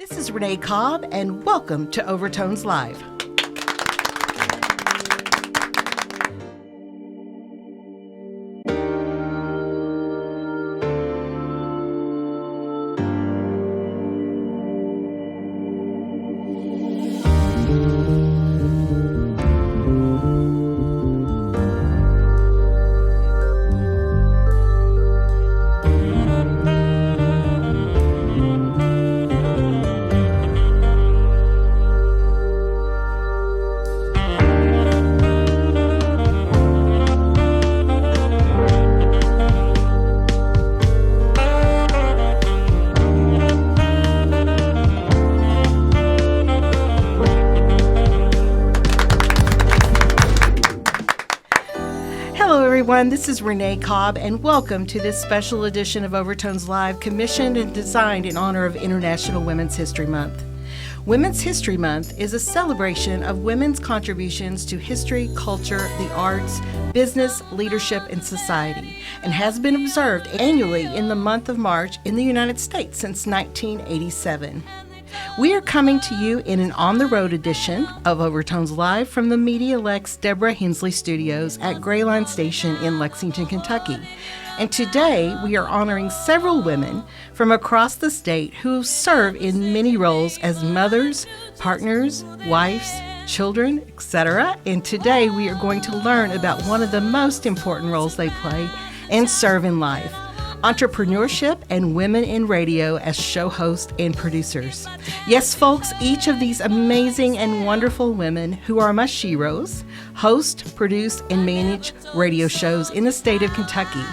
This is Renee Cobb, and welcome to Overtones Live. This is Renee Cobb, and welcome to this special edition of Overtones Live, commissioned and designed in honor of International Women's History Month. Women's History Month is a celebration of women's contributions to history, culture, the arts, business, leadership, and society, and has been observed annually in the month of March in the United States since 1987. We are coming to you in an on-the-road edition of Overtones Live from the Medialex Deborah Hensley Studios at Grayline Station in Lexington, Kentucky. And today we are honoring several women from across the state who serve in many roles as mothers, partners, wives, children, etc. And today we are going to learn about one of the most important roles they play and serve in life: entrepreneurship and women in radio as show hosts and producers. Yes, folks, each of these amazing and wonderful women who are my sheroes host, produce, and manage radio shows in the state of Kentucky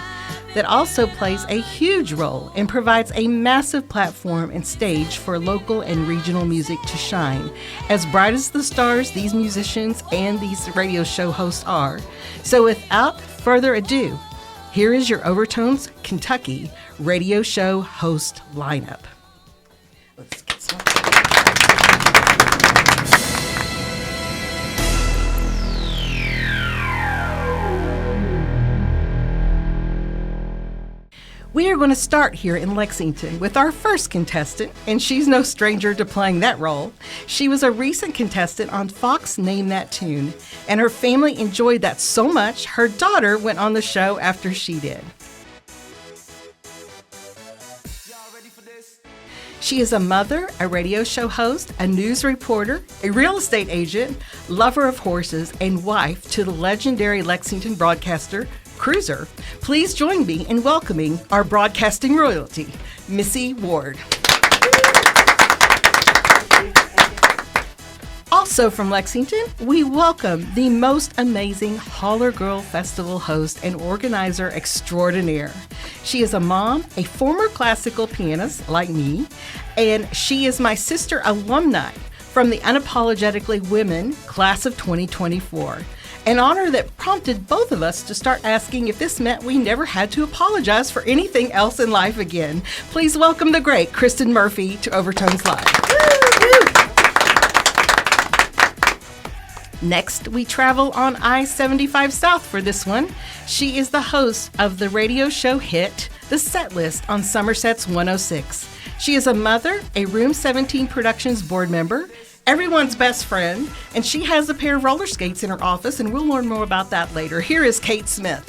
that also plays a huge role and provides a massive platform and stage for local and regional music to shine. As bright as the stars these musicians and these radio show hosts are. So without further ado, here is your Overtones Kentucky radio show host lineup. Let's get started. We are going to start here in Lexington with our first contestant, and she's no stranger to playing that role. She was a recent contestant on Fox Name That Tune, and her family enjoyed that so much, her daughter went on the show after she did. She is a mother, a radio show host, a news reporter, a real estate agent, lover of horses, and wife to the legendary Lexington broadcaster, Cruiser. Please join me in welcoming our broadcasting royalty, Missy Ward. Also from Lexington, we welcome the most amazing HollerGirl Festival host and organizer extraordinaire. She is a mom, a former classical pianist like me, and she is my sister alumni from the Unapologetically Women Class of 2024. An honor that prompted both of us to start asking if this meant we never had to apologize for anything else in life again. Please welcome the great Kristen Murphy to Overtones Live. Next, we travel on I-75 South for this one. She is the host of the radio show hit, The Set List on Somerset's 106. She is a mother, a Room 17 Productions board member, everyone's best friend, and she has a pair of roller skates in her office, and we'll learn more about that later. Here is Kate Smith.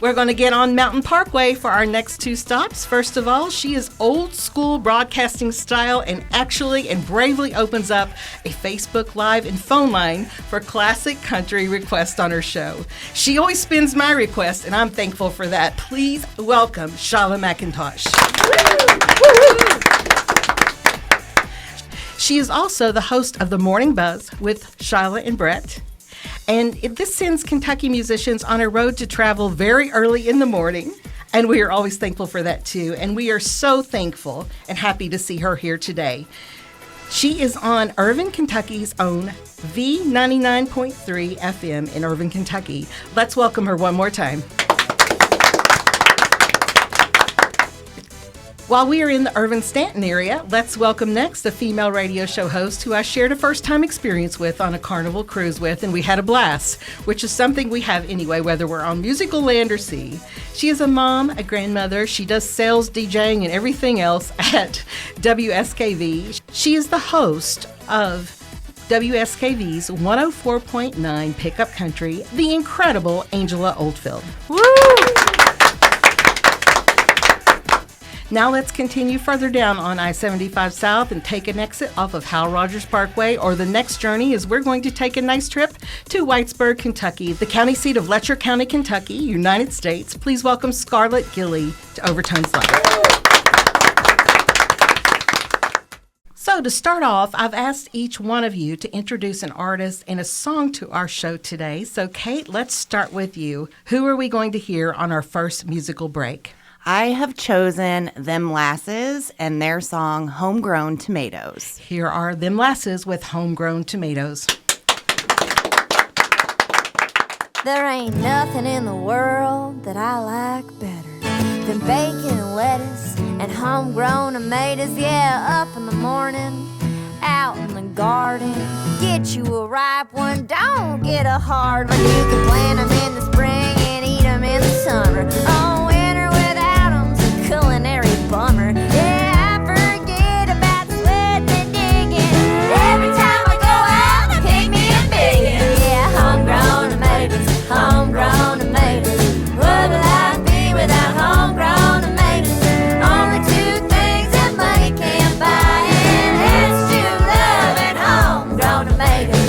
We're going to get on Mountain Parkway for our next two stops. First of all, she is old school broadcasting style and actually and bravely opens up a Facebook Live and phone line for classic country requests on her show. She always spins my request, and I'm thankful for that. Please welcome Shylah McIntosh. She is also the host of The Morning Buzz with Shylah and Brett. And this sends Kentucky musicians on a road to travel very early in the morning. And we are always thankful for that too. And we are so thankful and happy to see her here today. She is on Irvine, Kentucky's own V99.3 FM in Irvine, Kentucky. Let's welcome her one more time. While we are in the Irvin Stanton area, let's welcome next a female radio show host who I shared a first-time experience with on a Carnival cruise with, and we had a blast, which is something we have anyway, whether we're on musical land or sea. She is a mom, a grandmother. She does sales, DJing, and everything else at WSKV. She is the host of WSKV's 104.9 Pickup Country, the incredible Angela Oldfield. Woo! Now let's continue further down on I-75 South and take an exit off of Hal Rogers Parkway, or the next journey is we're going to take a nice trip to Whitesburg, Kentucky, the county seat of Letcher County, Kentucky, United States. Please welcome Scarlett Gilley to Overtones Live. So to start off, I've asked each one of you to introduce an artist and a song to our show today. So Kate, let's start with you. Who are we going to hear on our first musical break? I have chosen Them Lasses and their song Homegrown Tomatoes. Here are Them Lasses with Homegrown Tomatoes. There ain't nothing in the world that I like better than bacon and lettuce and homegrown tomatoes. Yeah, up in the morning, out in the garden, get you a ripe one, don't get a hard one. You can plant them in the spring and eat them in the summer. Oh, winter without them's a culinary bummer. Yeah, I forget about sweating and digging. Every time I go out, I pick me a biggin'. Yeah, homegrown tomatoes, homegrown tomatoes. What will I be without homegrown tomatoes? Only two things that money can't buy, and that's true love and homegrown tomatoes.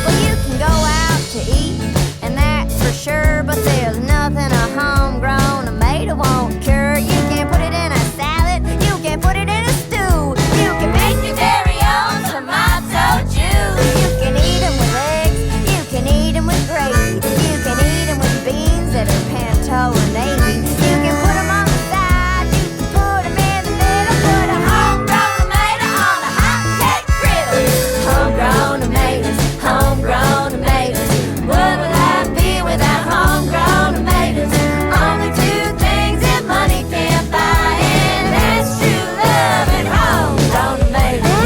Well, you can go out to eat, and that's for sure, but there's nothing a homegrown tomato won't cure. You can put it in a salad, you can put it in a stew, you can make your very own tomato juice. You can eat them with eggs, you can eat them with gravy, you can eat them with beans that are pinto or navy. You can put them on the side, you can put them in the middle, put a homegrown tomato on a hot cake griddle. Homegrown tomatoes, homegrown tomatoes. What would I be without homegrown tomatoes? Only two things that money can't buy, and that's true love and homegrown tomatoes.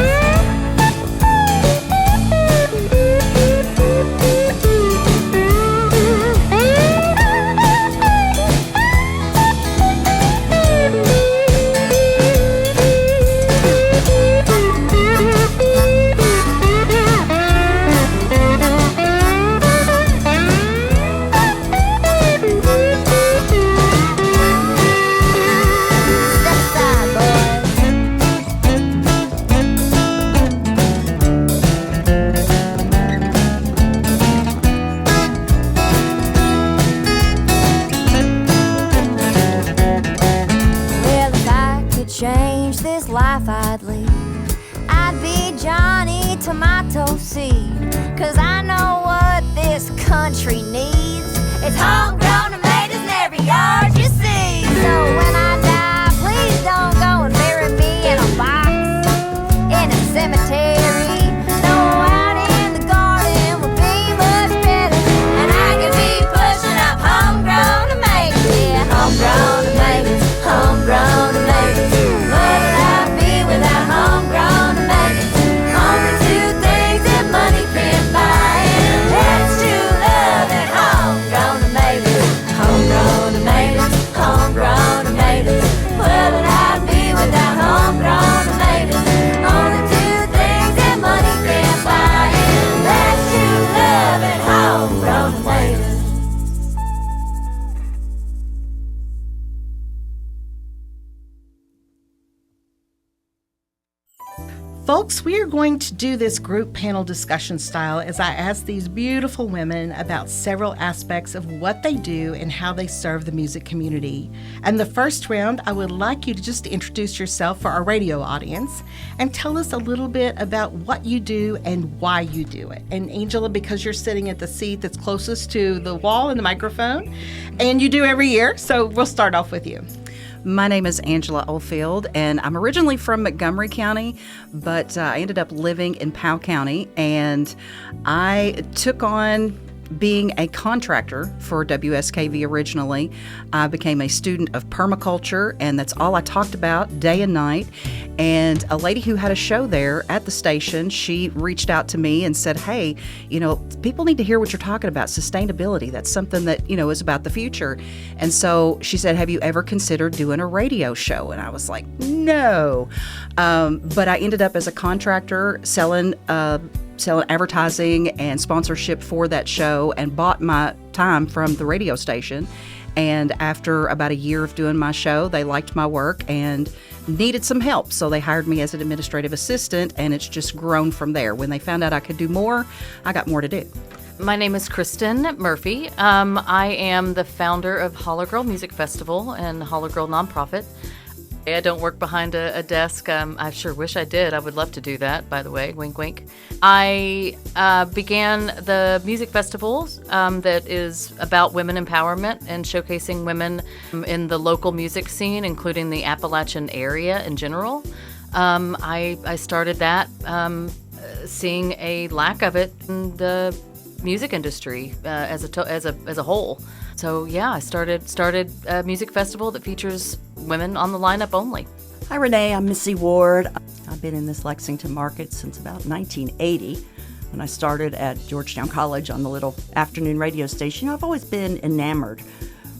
Step aside, boys. Well, if I could change this life I'd lead, I'd be Johnny Tomato Seed. 'Cause I know what this country needs. It's homegrown tomatoes in every yard you see. So when I die, please don't go and bury me in a box in a cemetery. No, out in the garden would be much better, and I could be pushing up homegrown tomatoes. Yeah, homegrown tomatoes, homegrown tomatoes. What would I be without homegrown tomatoes? Only two things that money can't buy, and that's true love and homegrown tomatoes. Homegrown tomatoes, homegrown tomatoes. What would I be without homegrown tomatoes? Only two things that money can't buy, and that's true love and homegrown tomatoes. Folks, we are going to do this group panel discussion style as I ask these beautiful women about several aspects of what they do and how they serve the music community. And the first round, I would like you to just introduce yourself for our radio audience and tell us a little bit about what you do and why you do it. And Angela, because you're sitting at the seat that's closest to the wall and the microphone, and you do every year, so we'll start off with you. My name is Angela Oldfield, and I'm originally from Montgomery County, but I ended up living in Powell County, and I took on being a contractor for WSKV originally. I became a student of permaculture, and that's all I talked about day and night. And a lady who had a show there at the station, she reached out to me and said, hey, people need to hear what you're talking about, sustainability. That's something that, is about the future. And so she said, have you ever considered doing a radio show? And I was like, no. But I ended up as a contractor selling advertising and sponsorship for that show, and bought my time from the radio station. And after about a year of doing my show, they liked my work and needed some help, so they hired me as an administrative assistant, and it's just grown from there. When they found out I could do more, I got more to do. My name is Kristen Murphy. I am the founder of HollerGirl Music Festival and HollerGirl nonprofit. I don't work behind a desk. I sure wish I did. I would love to do that, by the way. Wink, wink. I began the music festival that is about women empowerment and showcasing women in the local music scene, including the Appalachian area in general. I started that seeing a lack of it in the music industry as a whole. So yeah, I started a music festival that features women on the lineup only. Hi Renee, I'm Missy Ward. I've been in this Lexington market since about 1980 when I started at Georgetown College on the little afternoon radio station. I've always been enamored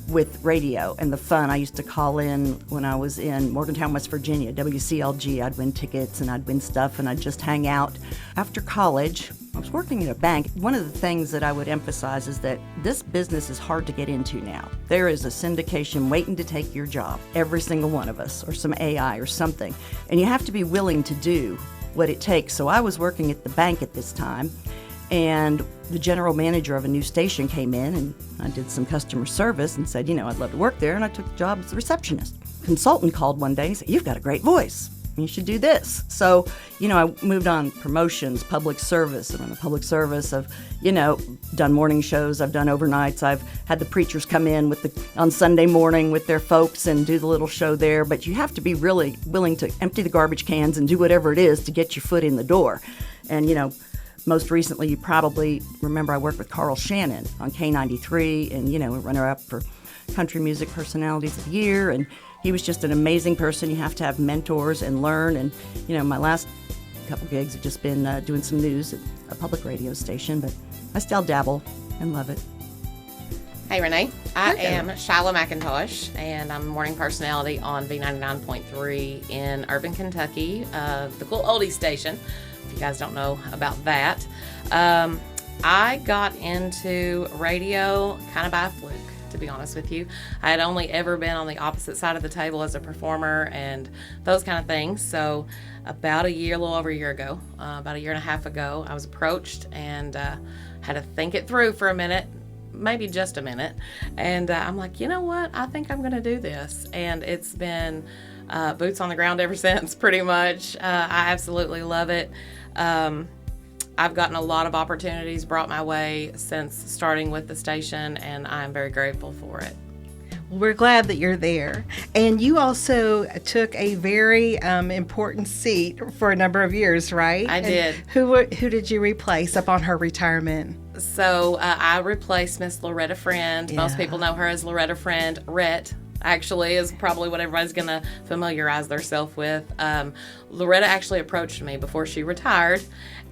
with radio and the fun. I used to call in when I was in Morgantown, West Virginia, WCLG. I'd win tickets and I'd win stuff and I'd just hang out. After college, I was working in a bank. One of the things that I would emphasize is that this business is hard to get into now. There is a syndication waiting to take your job, every single one of us, or some AI or something. And you have to be willing to do what it takes. So I was working at the bank at this time, and the general manager of a new station came in, and I did some customer service and said, I'd love to work there, and I took the job as a receptionist. Consultant called one day and said, you've got a great voice. You should do this. So, I moved on promotions, public service, and on the public service I've, done morning shows, I've done overnights, I've had the preachers come in on Sunday morning with their folks and do the little show there, but you have to be really willing to empty the garbage cans and do whatever it is to get your foot in the door. And, most recently, you probably remember I worked with Carl Shannon on K93 and, runner-up for Country Music Personalities of the Year, and he was just an amazing person. You have to have mentors and learn, and, my last couple gigs have just been doing some news at a public radio station, but I still dabble and love it. Hey Renee, I am Shylah McIntosh, and I'm a morning personality on V99.3 in Urban, Kentucky, the cool oldies station. If you guys don't know about that. I got into radio kind of by fluke, to be honest with you. I had only ever been on the opposite side of the table as a performer and those kind of things. So about a little over a year ago, about a year and a half ago, I was approached and had to think it through for a minute, maybe just a minute. And I'm like, you know what? I think I'm going to do this. And it's been boots on the ground ever since, pretty much. I absolutely love it. I've gotten a lot of opportunities brought my way since starting with the station, and I'm very grateful for it. We're glad that you're there. And you also took a very important seat for a number of years, right? I did. Who did you replace upon her retirement? So I replaced Miss Loretta Friend. Yeah. Most people know her as Loretta Friend. Rhett, actually, is probably what everybody's going to familiarize themselves with. Loretta actually approached me before she retired,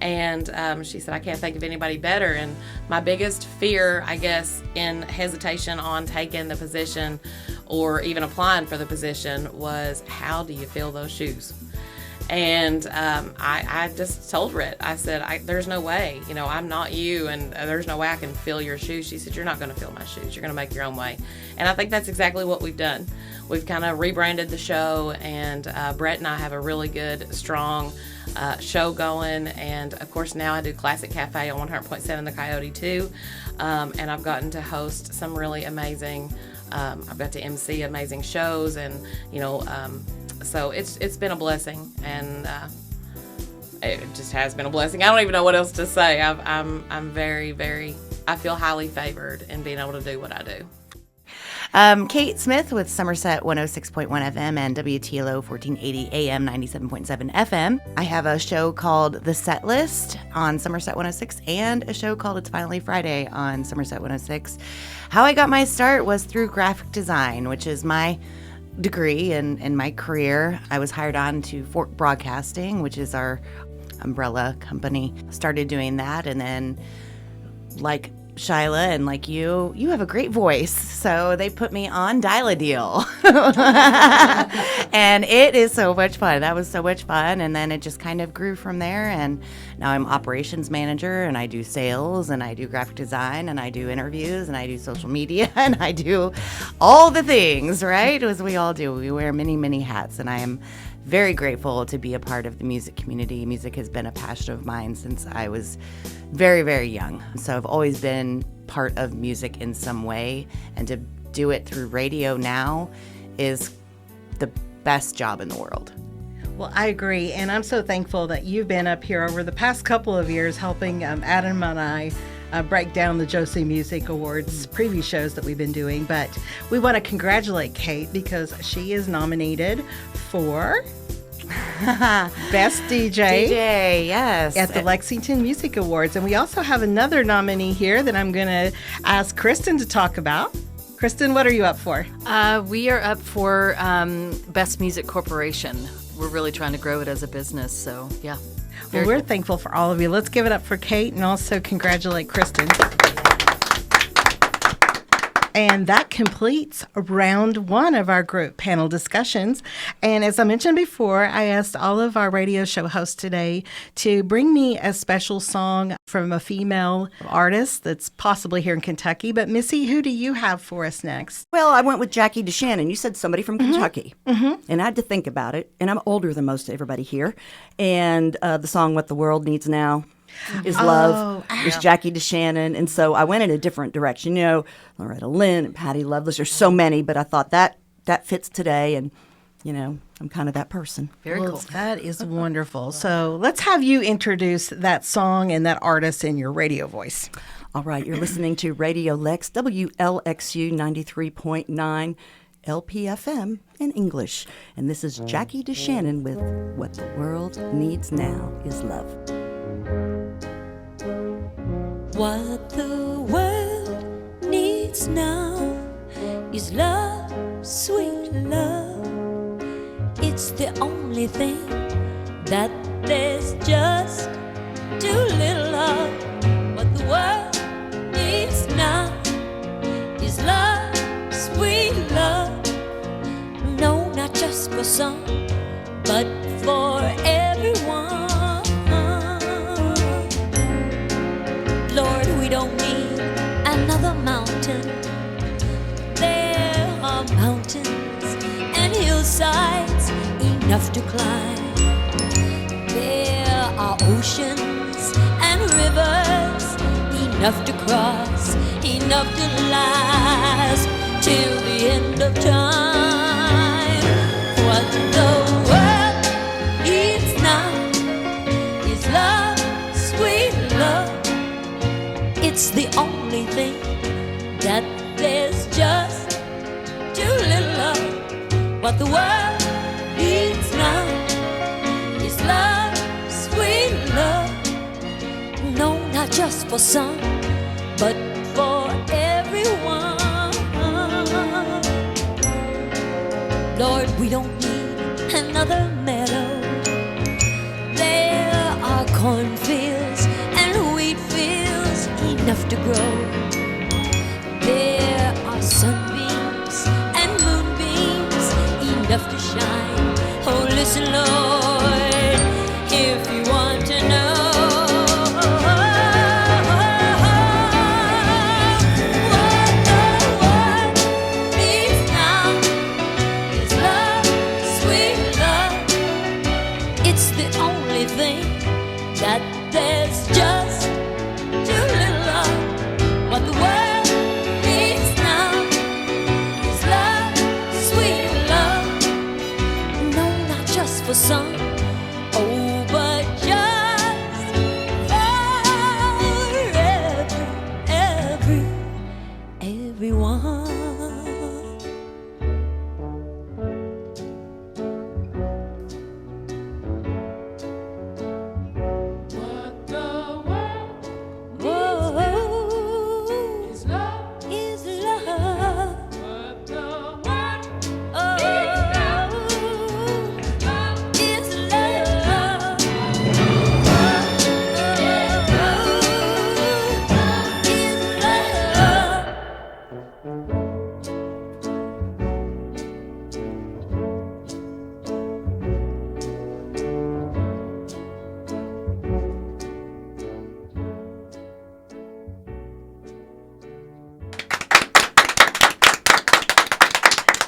and she said, I can't think of anybody better. And my biggest fear, I guess, in hesitation on taking the position or even applying for the position was, how do you fill those shoes? And I just told Rhett, I said, there's no way, I'm not you, and there's no way I can fill your shoes. She said, you're not going to fill my shoes. You're going to make your own way. And I think that's exactly what we've done. We've kind of rebranded the show, and Brett and I have a really good, strong show going. And, of course, now I do Classic Cafe on 100.7 The Coyote, too. And I've gotten to host some really amazing, I've got to MC amazing shows, and, so it's been a blessing, and it just has been a blessing. I don't even know what else to say. I'm very, very, I feel highly favored in being able to do what I do. Kate Smith with Somerset 106.1 FM and WTLO 1480 AM 97.7 FM. I have a show called The Set List on Somerset 106 and a show called It's Finally Friday on Somerset 106. How I got my start was through graphic design, which is my degree in my career. I was hired on to Fork Broadcasting, which is our umbrella company. Started doing that, and then like Shylah and like you have a great voice, so they put me on Dial-A-Deal. And it is so much fun. That was so much fun, and then it just kind of grew from there, and now I'm operations manager, and I do sales, and I do graphic design, and I do interviews, and I do social media, and I do all the things, right? As we all do. We wear many, many hats, and I am very grateful to be a part of the music community. Music has been a passion of mine since I was very, very young. So I've always been part of music in some way, and to do it through radio now is the best job in the world. Well, I agree, and I'm so thankful that you've been up here over the past couple of years helping Adam and I break down the Josie Music Awards preview shows that we've been doing. But we want to congratulate Kate because she is nominated for Best DJ, yes, at the Lexington Music Awards. And we also have another nominee here that I'm going to ask Kristen to talk about. Kristen, what are you up for? We are up for Best Music Corporation. We're really trying to grow it as a business, so yeah. Well, we're thankful for all of you. Let's give it up for Kate and also congratulate Kristen. And that completes round one of our group panel discussions. And as I mentioned before, I asked all of our radio show hosts today to bring me a special song from a female artist that's possibly here in Kentucky. But Missy, who do you have for us next? Well, I went with Jackie DeShannon. You said somebody from Kentucky. And I had to think about it. And I'm older than most everybody here. And the song What the World Needs Now is Love. It's Jackie DeShannon. And so I went in a different direction. You know, Loretta Lynn and Patti Loveless. There's so many, but I thought that fits today. And, you know, I'm kind of that person. Very cool. That is wonderful. So let's have you introduce that song and that artist in your radio voice. All right. You're listening to Medialex, WLXU 93.9. LPFM in English. And this is Jackie DeShannon with What the World Needs Now is Love. What the world needs now is love, sweet love. It's the only thing that there's just too little of. What the world needs now is love, sweet love. No, not just for some, but for everyone. Lord, we don't need another mountain. There are mountains and hillsides enough to climb. There are oceans and rivers enough to cross, enough to last till the end of time. What the world needs now is love, sweet love. It's the only thing that there's just too little of. What the world needs now is love, sweet love. No, not just for some, but for everyone. Lord, we don't need another meadow. There are cornfields and wheat fields enough to grow. There are sunbeams and moonbeams enough to shine. Oh, listen, Lord, if you want to know. That there's just too little of. What the world needs now is love, sweet love. No, not just for some, oh, but just for everyone.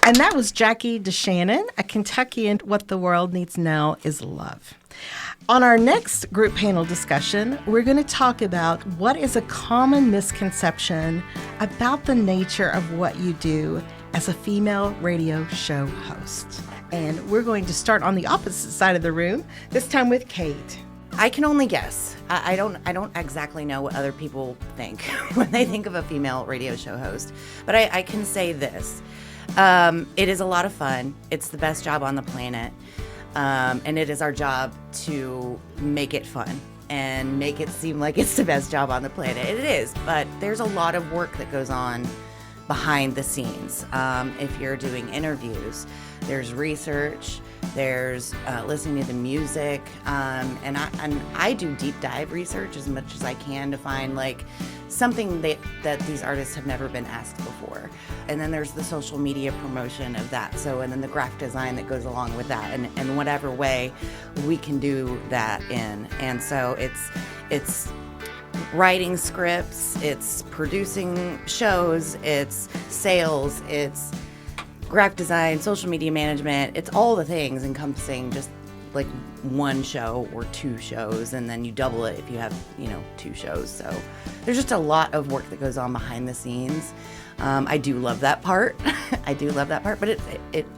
And that was Jackie DeShannon, a Kentuckian. What the world needs now is love. On our next group panel discussion, we're going to talk about what is a common misconception about the nature of what you do as a female radio show host. And we're going to start on the opposite side of the room, this time with Kate. I can only guess. I don't exactly know what other people think when they think of a female radio show host. But I can say this. It is a lot of fun. It's the best job on the planet. And it is our job to make it fun and make it seem like it's the best job on the planet. It is, but there's a lot of work that goes on behind the scenes. If you're doing interviews, there's research, there's listening to the music, and I do deep dive research as much as I can to find like something that these artists have never been asked before. And then there's the social media promotion of that. So, and then the graphic design that goes along with that, and whatever way we can do that in. And so it's writing scripts, it's producing shows, it's sales, it's graphic design, social media management. It's all the things encompassing just like one show or two shows, and then you double it if you have, two shows. So there's just a lot of work that goes on behind the scenes. I do love that part. But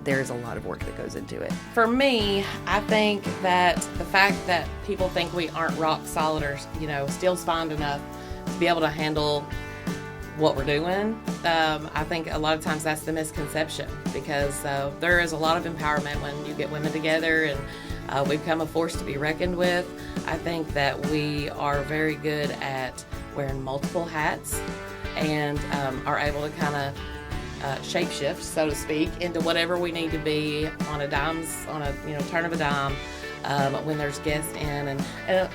there's a lot of work that goes into it. For me, I think that the fact that people think we aren't rock solid or, still spined enough to be able to handle what we're doing, I think a lot of times that's the misconception, because there is a lot of empowerment when you get women together, and we become a force to be reckoned with. I think that we are very good at wearing multiple hats and are able to kind of shapeshift, so to speak, into whatever we need to be on a turn of a dime when there's guests in, and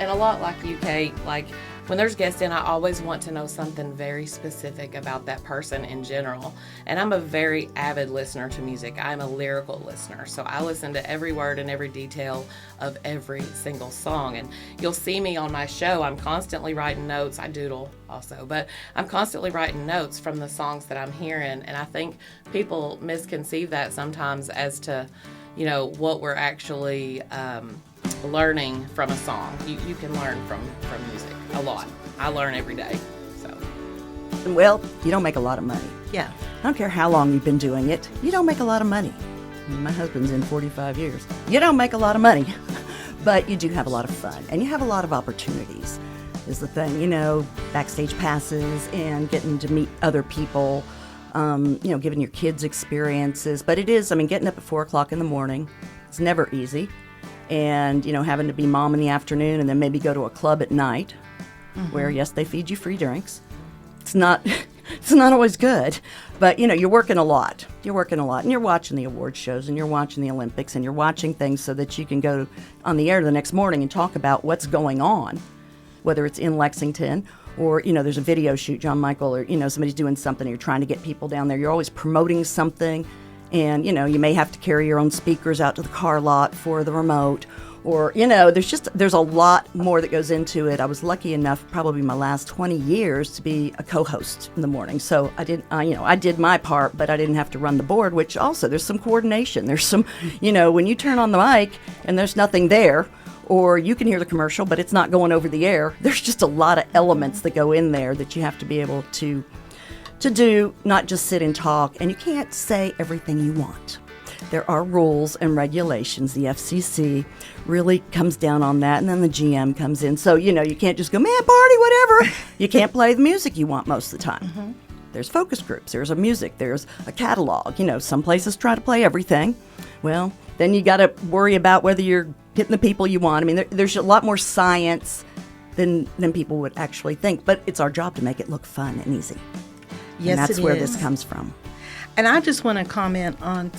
a lot like you, Kate, like when there's guests in, I always want to know something very specific about that person in general. And I'm a very avid listener to music. I'm a lyrical listener, so I listen to every word and every detail of every single song. And you'll see me on my show, I'm constantly writing notes. I doodle also, but I'm constantly writing notes from the songs that I'm hearing. And I think people misconceive that sometimes as to, what we're actually learning from a song. You can learn from music a lot. I learn every day. So, Well, you don't make a lot of money. Yeah. I don't care how long you've been doing it. You don't make a lot of money. My husband's in 45 years. You don't make a lot of money, but you do have a lot of fun, and you have a lot of opportunities is the thing. Backstage passes and getting to meet other people, giving your kids experiences. But it is, getting up at 4 o'clock in the morning, it's never easy. And, having to be mom in the afternoon and then maybe go to a club at night where, yes, they feed you free drinks. It's not always good, but, you're working a lot. And you're watching the award shows, and you're watching the Olympics, and you're watching things so that you can go on the air the next morning and talk about what's going on, whether it's in Lexington or, there's a video shoot, John Michael, or, somebody's doing something, or you're trying to get people down there. You're always promoting something. And, you may have to carry your own speakers out to the car lot for the remote, or, there's a lot more that goes into it. I was lucky enough, probably my last 20 years, to be a co-host in the morning. So I did my part, but I didn't have to run the board, which also there's some coordination. There's some, when you turn on the mic and there's nothing there, or you can hear the commercial, but it's not going over the air. There's just a lot of elements that go in there that you have to be able to do, not just sit and talk, and you can't say everything you want. There are rules and regulations. The FCC really comes down on that, and then the GM comes in. So, you can't just go, man, party, whatever. You can't play the music you want most of the time. Mm-hmm. There's focus groups, there's a music, there's a catalog. Some places try to play everything. Well, then you got to worry about whether you're getting the people you want. There's a lot more science than people would actually think, but it's our job to make it look fun and easy. Yes, and that's where is. this comes from. And I just want to comment on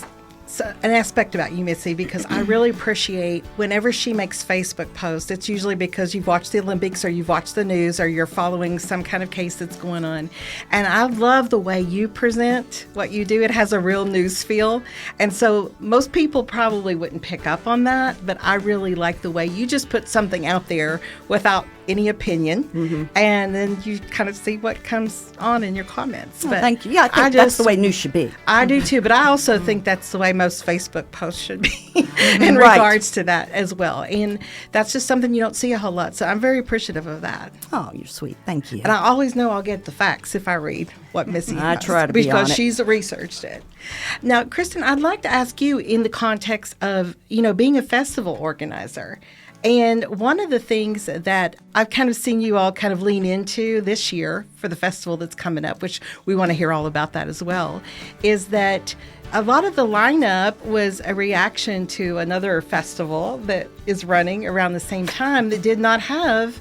an aspect about you, Missy, because I really appreciate whenever she makes Facebook posts, it's usually because you've watched the Olympics or you've watched the news or you're following some kind of case that's going on. And I love the way you present what you do. It has a real news feel. And so most people probably wouldn't pick up on that, but I really like the way you just put something out there without any opinion, and then you kind of see what comes on in your comments. Oh, But thank you. Yeah, I think that's the way news should be. I do too, but I also think that's the way most Facebook posts should be in Right. regards to that as well. And that's just something you don't see a whole lot. So I'm very appreciative of that. Oh, you're sweet. Thank you. And I always know I'll get the facts if I read what Missy I posts, try to be because on it. she's researched it. Now, Kristen, I'd like to ask you in the context of, being a festival organizer. And one of the things that I've kind of seen you all kind of lean into this year for the festival that's coming up, which we want to hear all about that as well, is that a lot of the lineup was a reaction to another festival that is running around the same time that did not have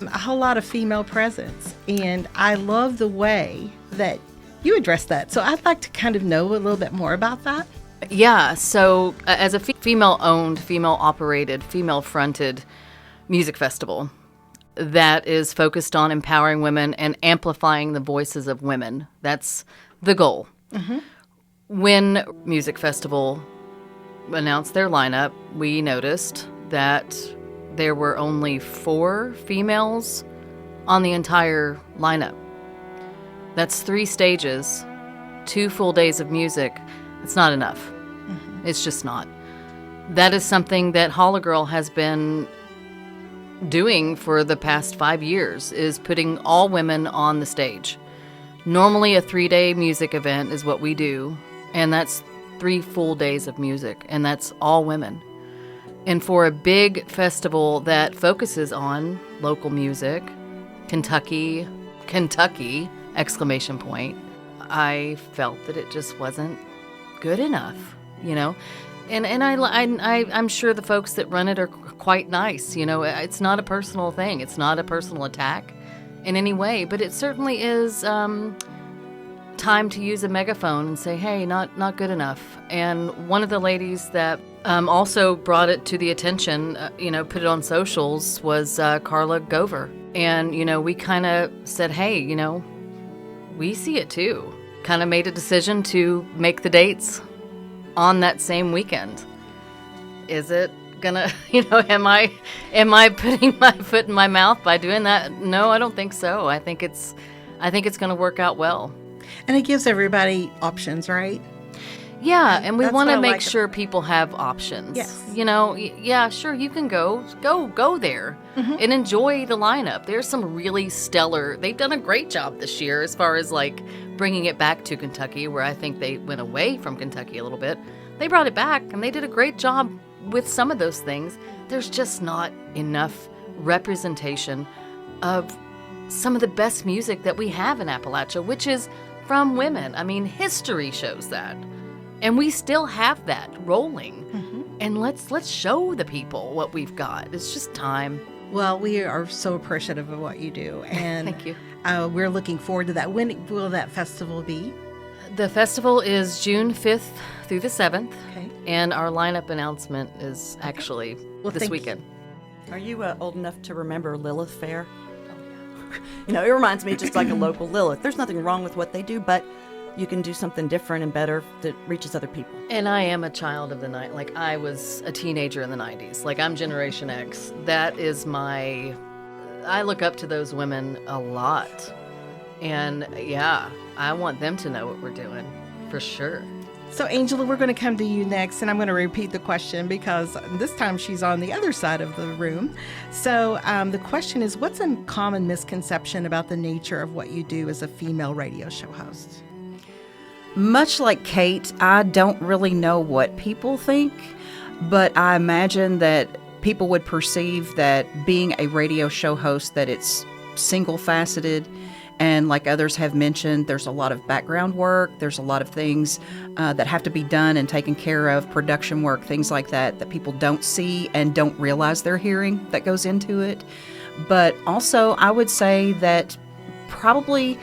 a whole lot of female presence. And I love the way that you address that. So I'd like to kind of know a little bit more about that. Yeah, so as a female-owned, female-operated, female-fronted music festival that is focused on empowering women and amplifying the voices of women, that's the goal. When Music Festival announced their lineup, we noticed that there were only 4 females on the entire lineup. That's 3 stages, 2 full days of music. It's not enough. It's just not. That is something that HollerGirl has been doing for the past 5 years, is putting all women on the stage. Normally a 3-day music event is what we do, and that's 3 full days of music, and that's all women. And for a big festival that focuses on local music, Kentucky, exclamation point, I felt that it just wasn't good enough, and I'm sure the folks that run it are quite nice. It's not a personal thing. It's not a personal attack in any way, but it certainly is time to use a megaphone and say, hey, not good enough. And one of the ladies that also brought it to the attention, put it on socials, was Carla Gover. And, we kind of said, hey, we see it too. Kind of made a decision to make the dates on that same weekend. Is it gonna, am I putting my foot in my mouth by doing that? No, I don't think so. I think it's gonna work out well. And it gives everybody options, right? Yeah, and we That's want what to I make like sure people have options. Yes. Yeah, sure, you can go there and enjoy the lineup. There's some really stellar, they've done a great job this year as far as like bringing it back to Kentucky, where I think they went away from Kentucky a little bit. They brought it back, and they did a great job with some of those things. There's just not enough representation of some of the best music that we have in Appalachia, which is from women. I mean, history shows that. And we still have that rolling. And let's show the people what we've got. It's just time. Well, we are so appreciative of what you do. And Thank you. We're looking forward to that. When will that festival be? The festival is June 5th through the 7th. Okay. And our lineup announcement is actually Well, this thank weekend. Are you old enough to remember Lilith Fair? It reminds me just like a local Lilith. There's nothing wrong with what they do, but you can do something different and better that reaches other people. And I am a child of the night. Like, I was a teenager in the 90s. Like, I'm Generation X. That is I look up to those women a lot. And yeah, I want them to know what we're doing, for sure. So, Angela, we're going to come to you next, and I'm going to repeat the question because this time she's on the other side of the room. So, the question is, what's a common misconception about the nature of what you do as a female radio show host? Much like Kate, I don't really know what people think, but I imagine that people would perceive that being a radio show host, that it's single-faceted. And like others have mentioned, there's a lot of background work. There's a lot of things that have to be done and taken care of, production work, things like that people don't see and don't realize they're hearing that goes into it. But also, I would say that probably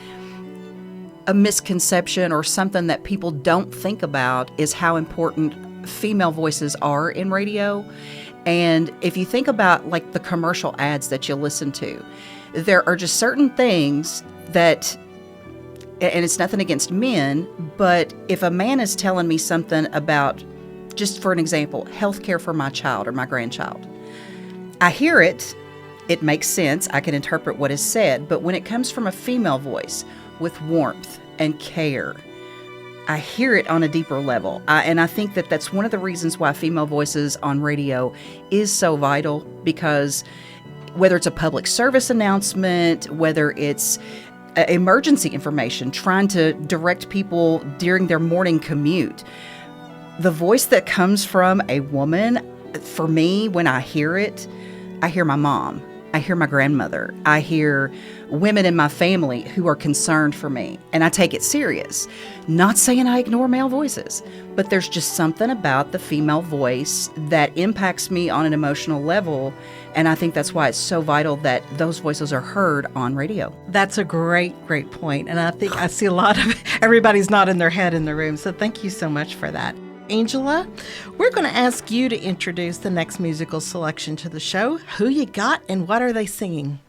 a misconception or something that people don't think about is how important female voices are in radio. And if you think about like the commercial ads that you listen to, there are just certain things that, and it's nothing against men, but if a man is telling me something about, just for an example, healthcare for my child or my grandchild, I hear it it makes sense. I can interpret what is said. But when it comes from a female voice with warmth and care, I hear it on a deeper level. And I think that that's one of the reasons why female voices on radio is so vital, because whether it's a public service announcement, whether it's emergency information, trying to direct people during their morning commute, the voice that comes from a woman, for me, when I hear it, I hear my mom. I hear my grandmother. I hear women in my family who are concerned for me, and I take it serious. Not saying I ignore male voices, but there's just something about the female voice that impacts me on an emotional level, and I think that's why it's so vital that those voices are heard on radio. That's a great point. And I think I see a lot of everybody's nodding their head in the room. So thank you so much for that. Angela, we're going to ask you to introduce the next musical selection to the show. Who you got and what are they singing?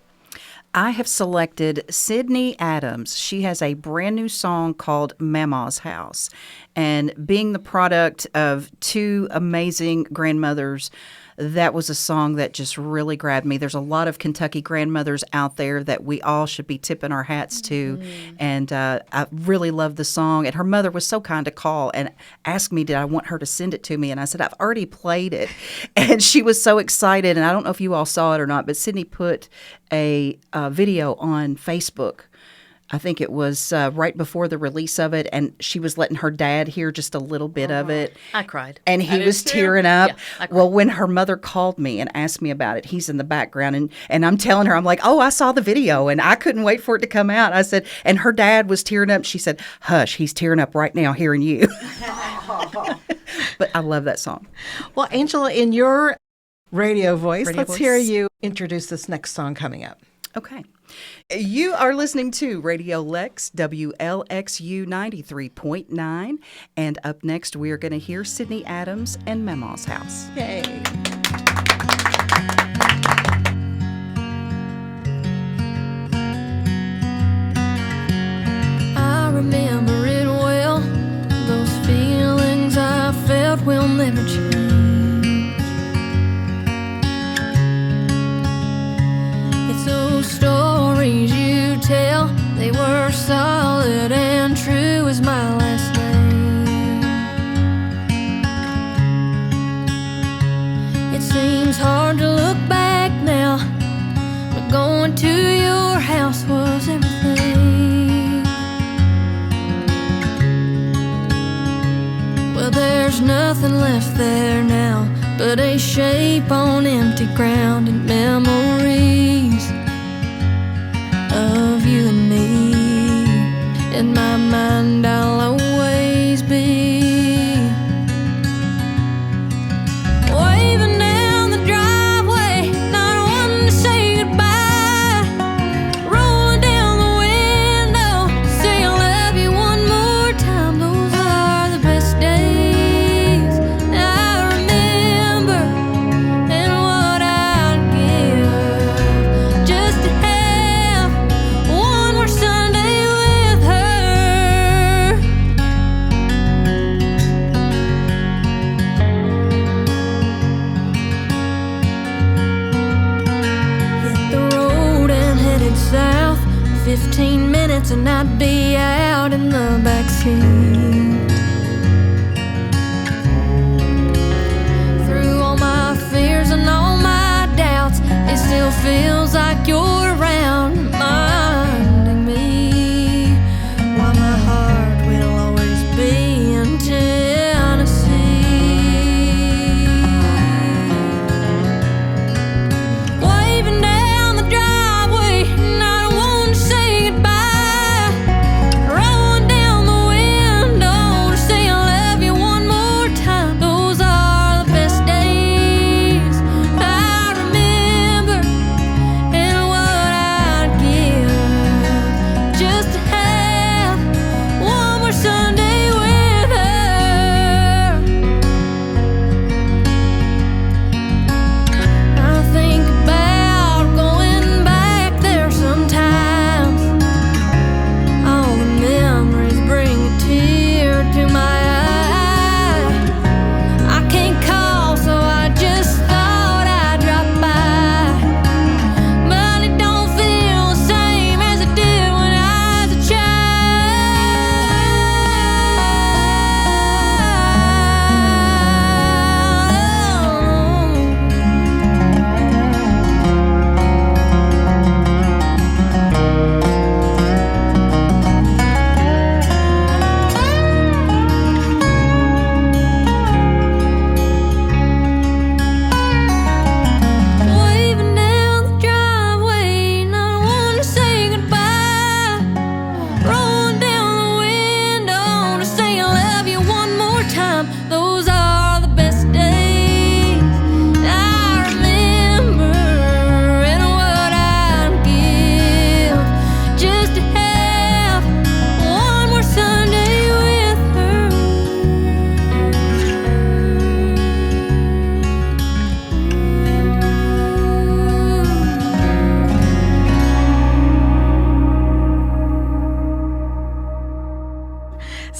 I have selected Sydney Adams. She has a brand new song called Mama's House. And being the product of two amazing grandmothers, that was a song that just really grabbed me. There's a lot of Kentucky grandmothers out there that we all should be tipping our hats to. Mm-hmm. And I really loved the song. And her mother was so kind to call and ask me, did I want her to send it to me? And I said, I've already played it. And she was so excited. And I don't know if you all saw it or not, but Sydney put a video on Facebook. I think it was right before the release of it, and she was letting her dad hear just a little bit of it. I cried. And he was tearing up. Yeah, well, when her mother called me and asked me about it, he's in the background, and I'm telling her, I'm like, oh, I saw the video, and I couldn't wait for it to come out. I said, and her dad was tearing up. She said, hush, he's tearing up right now hearing you. But I love that song. Well, Angela, in your radio voice, let's hear you introduce this next song coming up. Okay. You are listening to Radio Lex, WLXU 93.9. And up next, we are going to hear Sydney Adams and Mama's House. Yay. I remember it well. Those feelings I felt will never change. It's those stories you tell, they were solid and true as my last name. It seems hard to look back now, but going to your house was everything. Well, there's nothing left there now but a shape on empty ground and memories of you and me. In my mind I'll always be waving down the driveway, not wanting to say goodbye, rolling down the window, say I love you one more time. Those are the best days I remember, and what I'd give just to have one more Sunday with her. Hit the road and headed south, 15 minutes and I'd be out in the backseat. Through all my fears and all my doubts, it still feels like you're around, reminding me why my heart will always be in Tennessee. Waving down the driveway, not wanting to say goodbye, rolling down the window to say I love you one more time. Those are the best days I remember, and what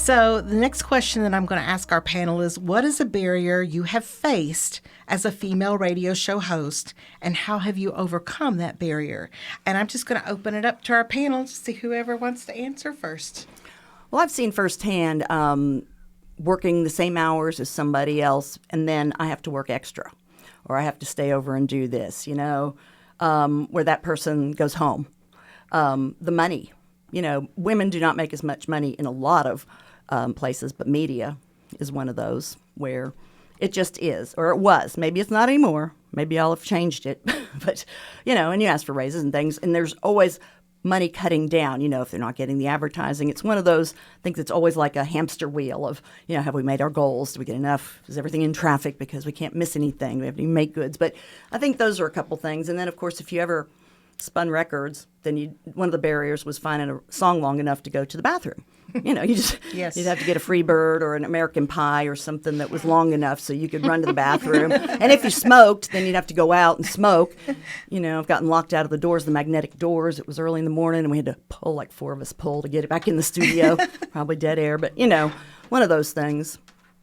So the next question that I'm going to ask our panel is, what is a barrier you have faced as a female radio show host, and how have you overcome that barrier? And I'm just going to open it up to our panel to see whoever wants to answer first. Well, I've seen firsthand working the same hours as somebody else, and then I have to work extra, or I have to stay over and do this, where that person goes home. The money, women do not make as much money in a lot of places, but media is one of those where it just is, or it was. Maybe it's not anymore. Maybe I'll have changed it. But, and you ask for raises and things, and there's always money cutting down, if they're not getting the advertising. It's one of those things that's always like a hamster wheel of, have we made our goals? Do we get enough? Is everything in traffic? Because we can't miss anything. We have to make goods. But I think those are a couple things. And then, of course, if you ever spun records, then one of the barriers was finding a song long enough to go to the bathroom. You'd have to get a Free Bird or an American Pie or something that was long enough so you could run to the bathroom. And if you smoked, then you'd have to go out and smoke. I've gotten locked out of the doors, the magnetic doors. It was early in the morning, and we had to pull, like 4 of us pull to get it back in the studio. Probably dead air, but, one of those things.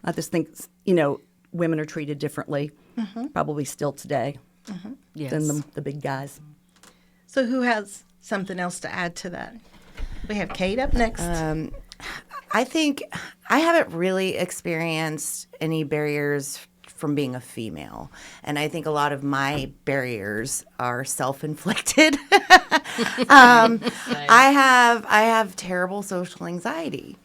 I just think, women are treated differently, probably still today, than the big guys. So who has something else to add to that? We have Kate up next. I think I haven't really experienced any barriers from being a female. And I think a lot of my barriers are self-inflicted. I have terrible social anxiety,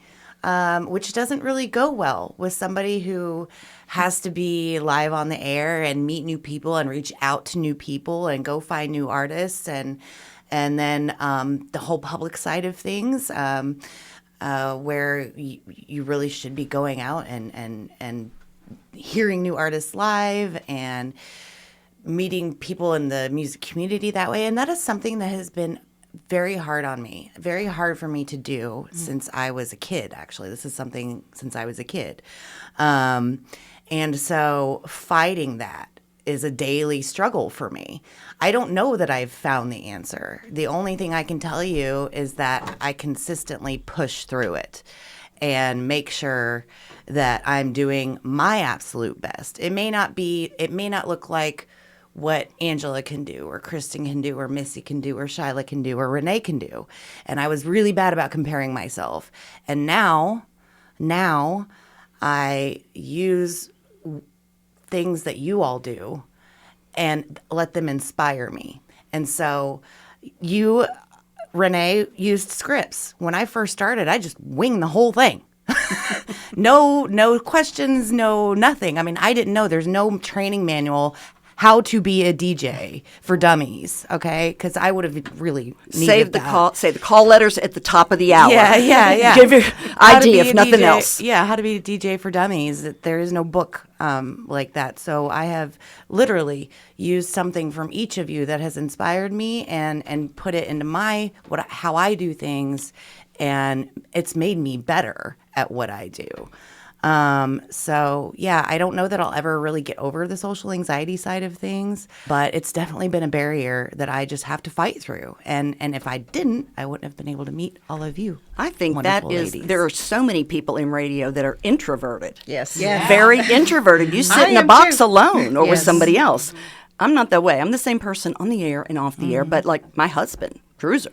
which doesn't really go well with somebody who has to be live on the air and meet new people and reach out to new people and go find new artists and then the whole public side of things, where you really should be going out and hearing new artists live and meeting people in the music community that way. And that is something that has been very hard on me, very hard for me to do since I was a kid, actually. This is something since I was a kid. And so fighting that is a daily struggle for me. I don't know that I've found the answer. The only thing I can tell you is that I consistently push through it and make sure that I'm doing my absolute best. It may not look like what Angela can do or Kristen can do or Missy can do or Shylah can do or Renee can do. And I was really bad about comparing myself. And now I use things that you all do and let them inspire me. And so you, Renee, used scripts. When I first started, I just winged the whole thing. No questions, no nothing. I mean, I didn't know. There's no training manual how to be a DJ for dummies, okay? Because I would have really needed that. Say the call letters at the top of the hour. Yeah. Give your idea, if nothing else. Yeah, how to be a DJ for dummies. There is no book like that. So I have literally used something from each of you that has inspired me and put it into how I do things, and it's made me better at what I do. So yeah, I don't know that I'll ever really get over the social anxiety side of things, but it's definitely been a barrier that I just have to fight through. And if I didn't, I wouldn't have been able to meet all of you. I think ladies. There are so many people in radio that are introverted. Yes. Yeah. Very introverted. You sit in a box alone or with somebody else. I'm not that way. I'm the same person on the air and off the air, but like my husband, Cruiser,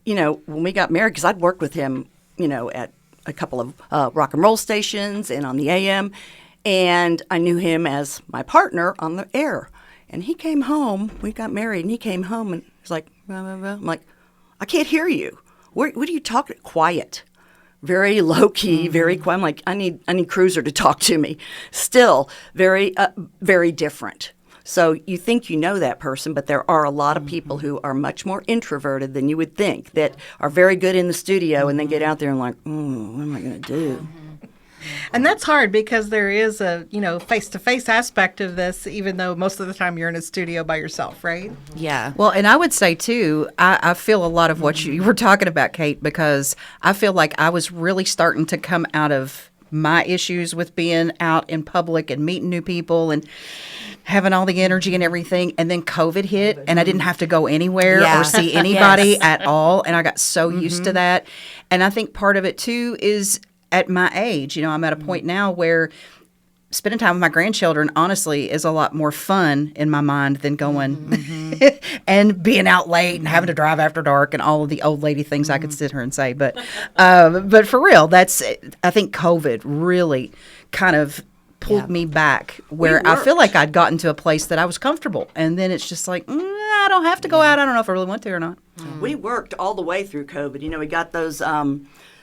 when we got married, because I'd worked with him, at a couple of rock and roll stations and on the AM, and I knew him as my partner on the air. And he came home, we got married, and he came home and he's like, blah, blah, blah. I'm like, I can't hear you. What are you talking? Quiet. Very low key, very quiet. I'm like, I need Cruiser to talk to me. Still very, very different. So you think you know that person, but there are a lot of people who are much more introverted than you would think, that are very good in the studio and then get out there and like, what am I going to do? And that's hard because there is a, face-to-face aspect of this, even though most of the time you're in a studio by yourself, right? Yeah. Well, and I would say, too, I feel a lot of what you were talking about, Kate, because I feel like I was really starting to come out of my issues with being out in public and meeting new people and having all the energy and everything, and then COVID hit, and I didn't have to go anywhere or see anybody at all, and I got so used to that. And I think part of it, too, is at my age, I'm at a point now where spending time with my grandchildren, honestly, is a lot more fun in my mind than going and being out late and having to drive after dark and all of the old lady things I could sit here and say. But for real, I think COVID really kind of pulled me back where I feel like I'd gotten to a place that I was comfortable. And then it's just like, I don't have to go out. I don't know if I really want to or not. We worked all the way through COVID. We got those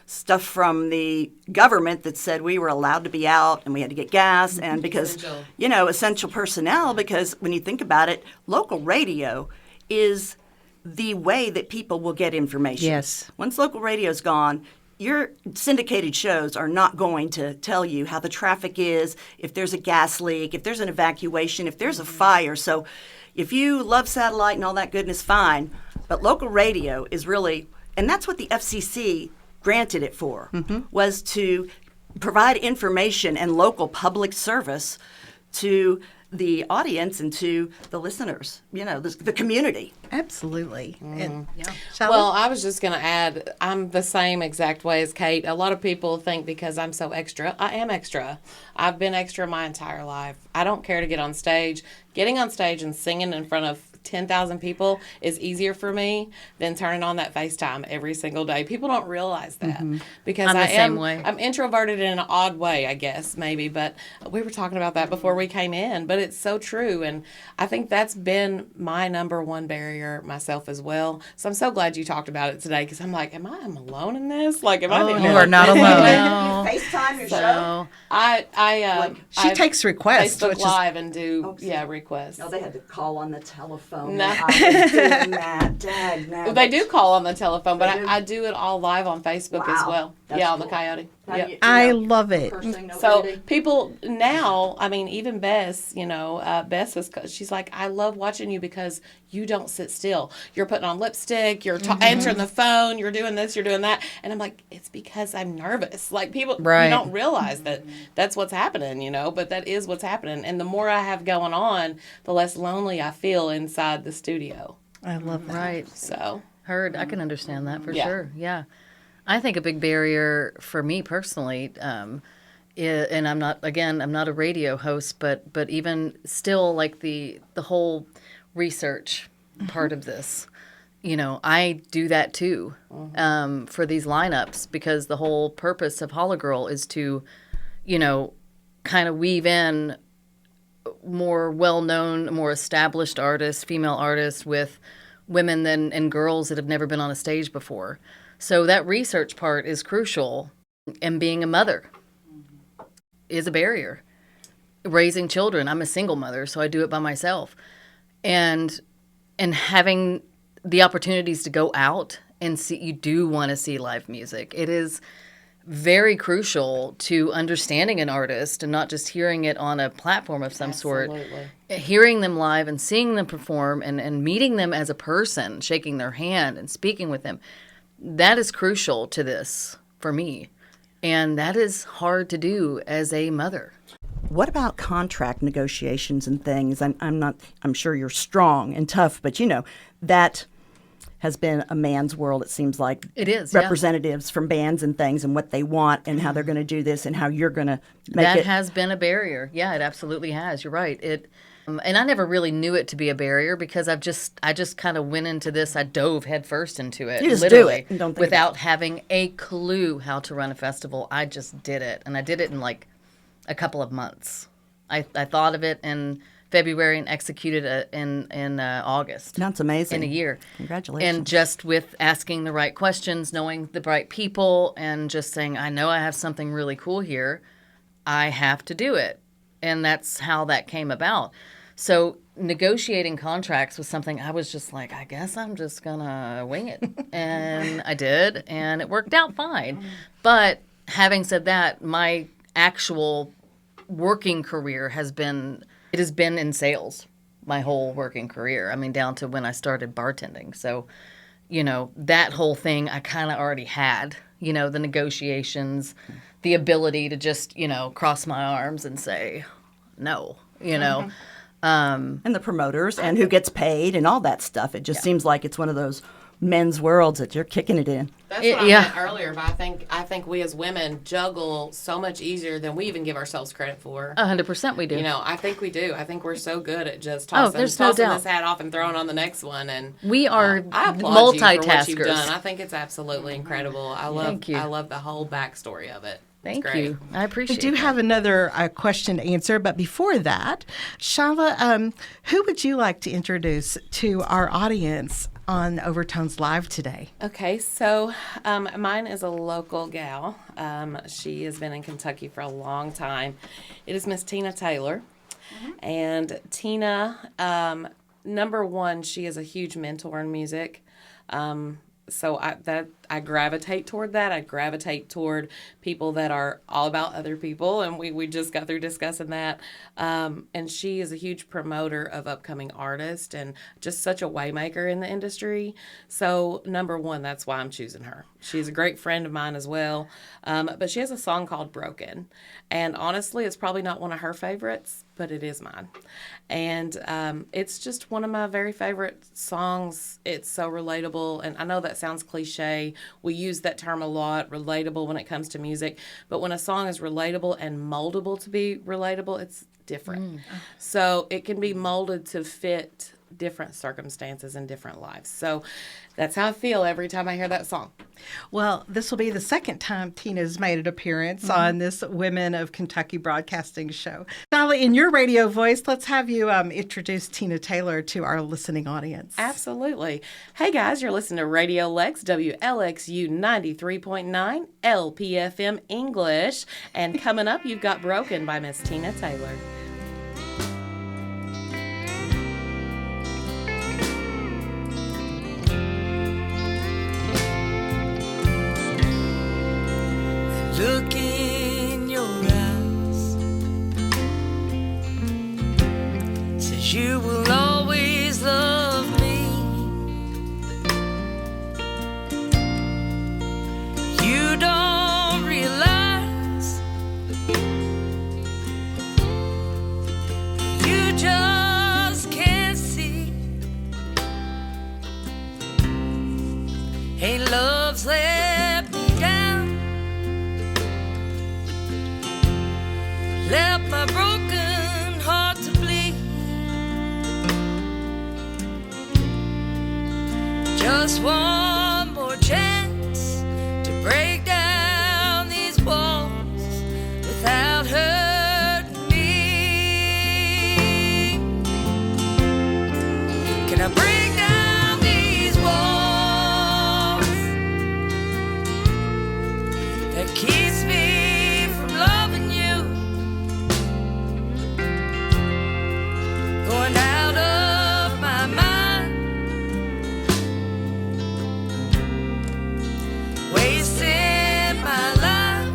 stuff from the government that said we were allowed to be out and we had to get gas, and because essential personnel, because when you think about it, local radio is the way that people will get information. Yes. Once local radio's gone, your syndicated shows are not going to tell you how the traffic is, if there's a gas leak, if there's an evacuation, if there's a fire. So if you love satellite and all that goodness, fine, but local radio is really, and that's what the FCC granted it for, was to provide information and local public service to the audience and to the listeners, the community. Absolutely. And, Well, I was just going to add, I'm the same exact way as Kate. A lot of people think because I'm so extra, I am extra. I've been extra my entire life. I don't care to get on stage. Getting on stage and singing in front of 10,000 people is easier for me than turning on that FaceTime every single day. People don't realize that because I'm the same way. I'm introverted in an odd way, I guess, maybe, but we were talking about that before we came in, but it's so true. And I think that's been my number one barrier myself as well. So I'm so glad you talked about it today, because I'm like, am I alone in this? Like, am I the You are not alone. No. FaceTime your show. So, she takes requests, Facebook which is Live and do requests. No, they had to call on the telephone. No. I was doing that. Dag, now They do call on the telephone, but I do it all on Facebook as Wow. well. That's on the cool. Coyote. Now Yep. you I know, love it. first thing, no So editing. people now, I mean, even Bess, Bess is, she's like, I love watching you because you don't sit still. You're putting on lipstick, you're answering the phone, you're doing this, you're doing that. And I'm like, it's because I'm nervous. Like, people, Right. you don't realize that that's what's happening, but that is what's happening. And the more I have going on, the less lonely I feel inside the studio. I love that. right. So, Heard. I can understand that for Yeah. sure. Yeah. I think a big barrier for me personally, and I'm not a radio host, but even still, like the whole research part of this, I do that too for these lineups, because the whole purpose of HollerGirl is to, kind of weave in more well-known, more established artists, female artists, with women and girls that have never been on a stage before. So that research part is crucial, and being a mother is a barrier. Raising children, I'm a single mother, so I do it by myself. And having the opportunities to go out and see, you do want to see live music. It is very crucial to understanding an artist and not just hearing it on a platform of some sort. Hearing them live and seeing them perform and meeting them as a person, shaking their hand and speaking with them. That is crucial to this for me. And that is hard to do as a mother. What about contract negotiations and things? I'm sure you're strong and tough, but that has been a man's world, it seems like. It is, yeah. Representatives from bands and things and what they want and how they're going to do this and how you're going to make That it. has been a barrier. Yeah, it absolutely has. You're right. And I never really knew it to be a barrier, because I just kind of went into this. I dove headfirst into it. You just literally, do it and don't think without having a clue how to run a festival. I just did it, and I did it in like a couple of months. I thought of it in February and executed it in August. That's amazing. In a year. Congratulations. And just with asking the right questions, knowing the right people, and just saying, I know I have something really cool here. I have to do it. And that's how that came about. So negotiating contracts was something I was just like, I guess I'm just going to wing it. And I did, and it worked out fine. But having said that, my actual working career has been in sales, my whole working career. I mean, down to when I started bartending. So, that whole thing I kind of already had, the negotiations, the ability to just, cross my arms and say no, and the promoters and who gets paid and all that stuff. It just seems like it's one of those men's worlds that you're kicking it in. That's what I meant earlier. But I think we as women juggle so much easier than we even give ourselves credit for. 100% we do. You know, I think we do. I think we're so good at just tossing there's no doubt. this hat off and throwing on the next one. And We are I applaud you for what you've multitaskers. done. I think it's absolutely incredible. Thank you. I love the whole backstory of it. It's Thank great. you. I I appreciate do it. have another question to answer, but before that, Shylah, who would you like to introduce to our audience on Overtones Live today? Okay, so mine is a local gal. She has been in Kentucky for a long time. It is Miss Tina Taylor. And Tina, number one, she is a huge mentor in music. So I gravitate toward that. I gravitate toward people that are all about other people, and we just got through discussing that. And she is a huge promoter of upcoming artists and just such a waymaker in the industry. So number one, that's why I'm choosing her. She's a great friend of mine as well. But she has a song called Broken. And honestly, it's probably not one of her favorites, but it is mine. And it's just one of my very favorite songs. It's so relatable. And I know that sounds cliche. We use that term a lot, relatable, when it comes to music. But when a song is relatable and moldable to be relatable, it's different. So it can be molded to fit different circumstances and different lives. So that's how I feel every time I hear that song. Well, this will be the second time Tina's made an appearance on this Women of Kentucky Broadcasting show. Shylah, in your radio voice, let's have you introduce Tina Taylor to our listening audience. Absolutely. Hey guys, you're listening to Radio Lex, WLXU 93.9, LPFM English. And coming up, you've got Broken by Miss Tina Taylor. Look in your eyes, says you will always love me. You don't realize you just can't see. Hey, love's let me down. Left my broken heart to bleed. Just one more chance to break down these walls without hurting me. Can I break down these walls that keeps me from loving you? Going out of my mind, wasting my life.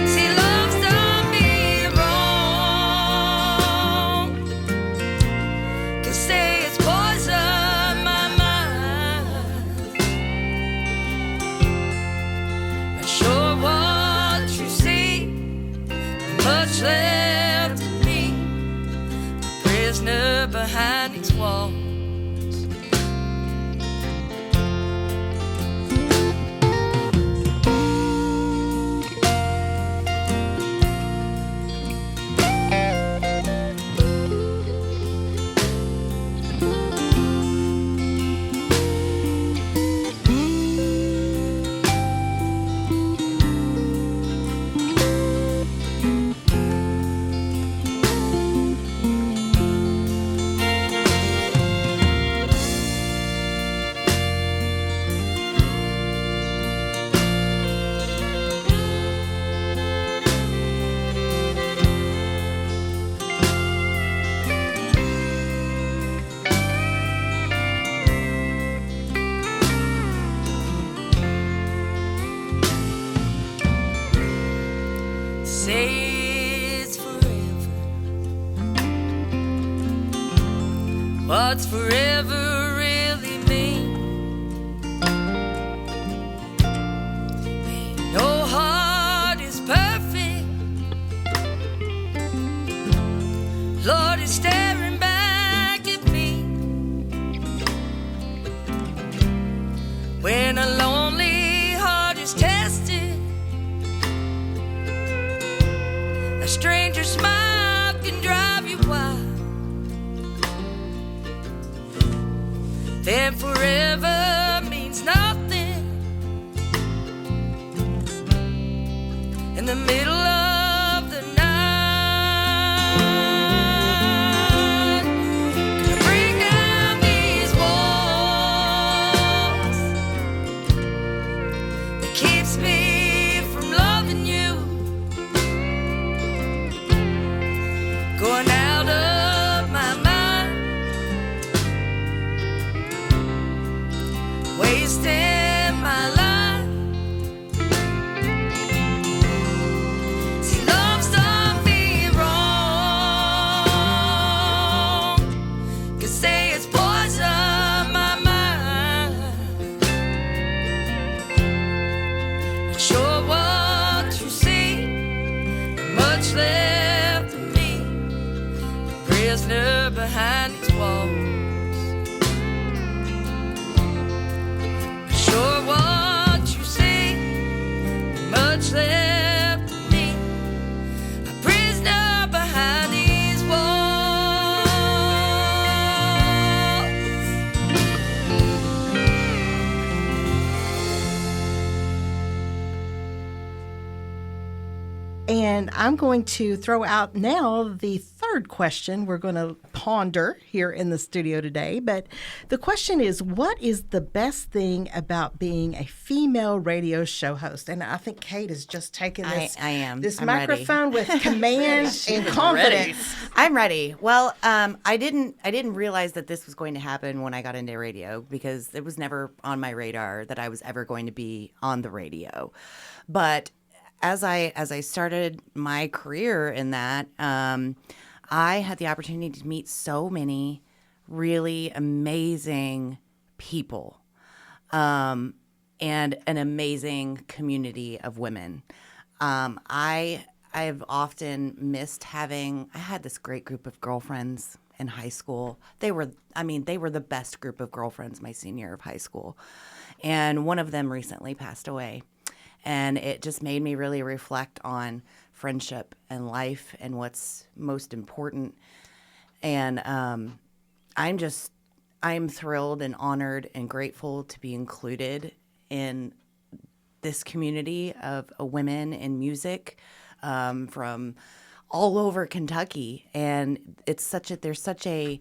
See, love's done me wrong. Can say it's poisoned my mind. Not sure what you see, much left of me, a prisoner behind these walls. Say it's forever. What's forever really mean? Ain't no heart is perfect. Lord is staring back at me. then forever means nothing. In the middle of the night, gonna break down these walls that keeps me from loving you, going out of my mind, wasting my life. See, love's done me wrong. Could say it's poisoned my mind. Not sure what you see, much left of me, a prisoner behind these walls. Not sure what you see, much left of me, a prisoner behind these walls. And I'm going to throw out now the third question we're going to ponder here in the studio today. But the question is, what is the best thing about being a female radio show host? And I think Kate has just taken this, I am. this I'm ready. microphone with command and confidence. I'm ready. Well, I didn't realize that this was going to happen when I got into radio, because it was never on my radar that I was ever going to be on the radio. But as I started my career in that, I had the opportunity to meet so many really amazing people, and an amazing community of women. I've often missed having. I had this great group of girlfriends in high school. They were the best group of girlfriends my senior year of high school, and one of them recently passed away. And it just made me really reflect on friendship and life and what's most important. And I'm thrilled and honored and grateful to be included in this community of women in music from all over Kentucky. And there's such a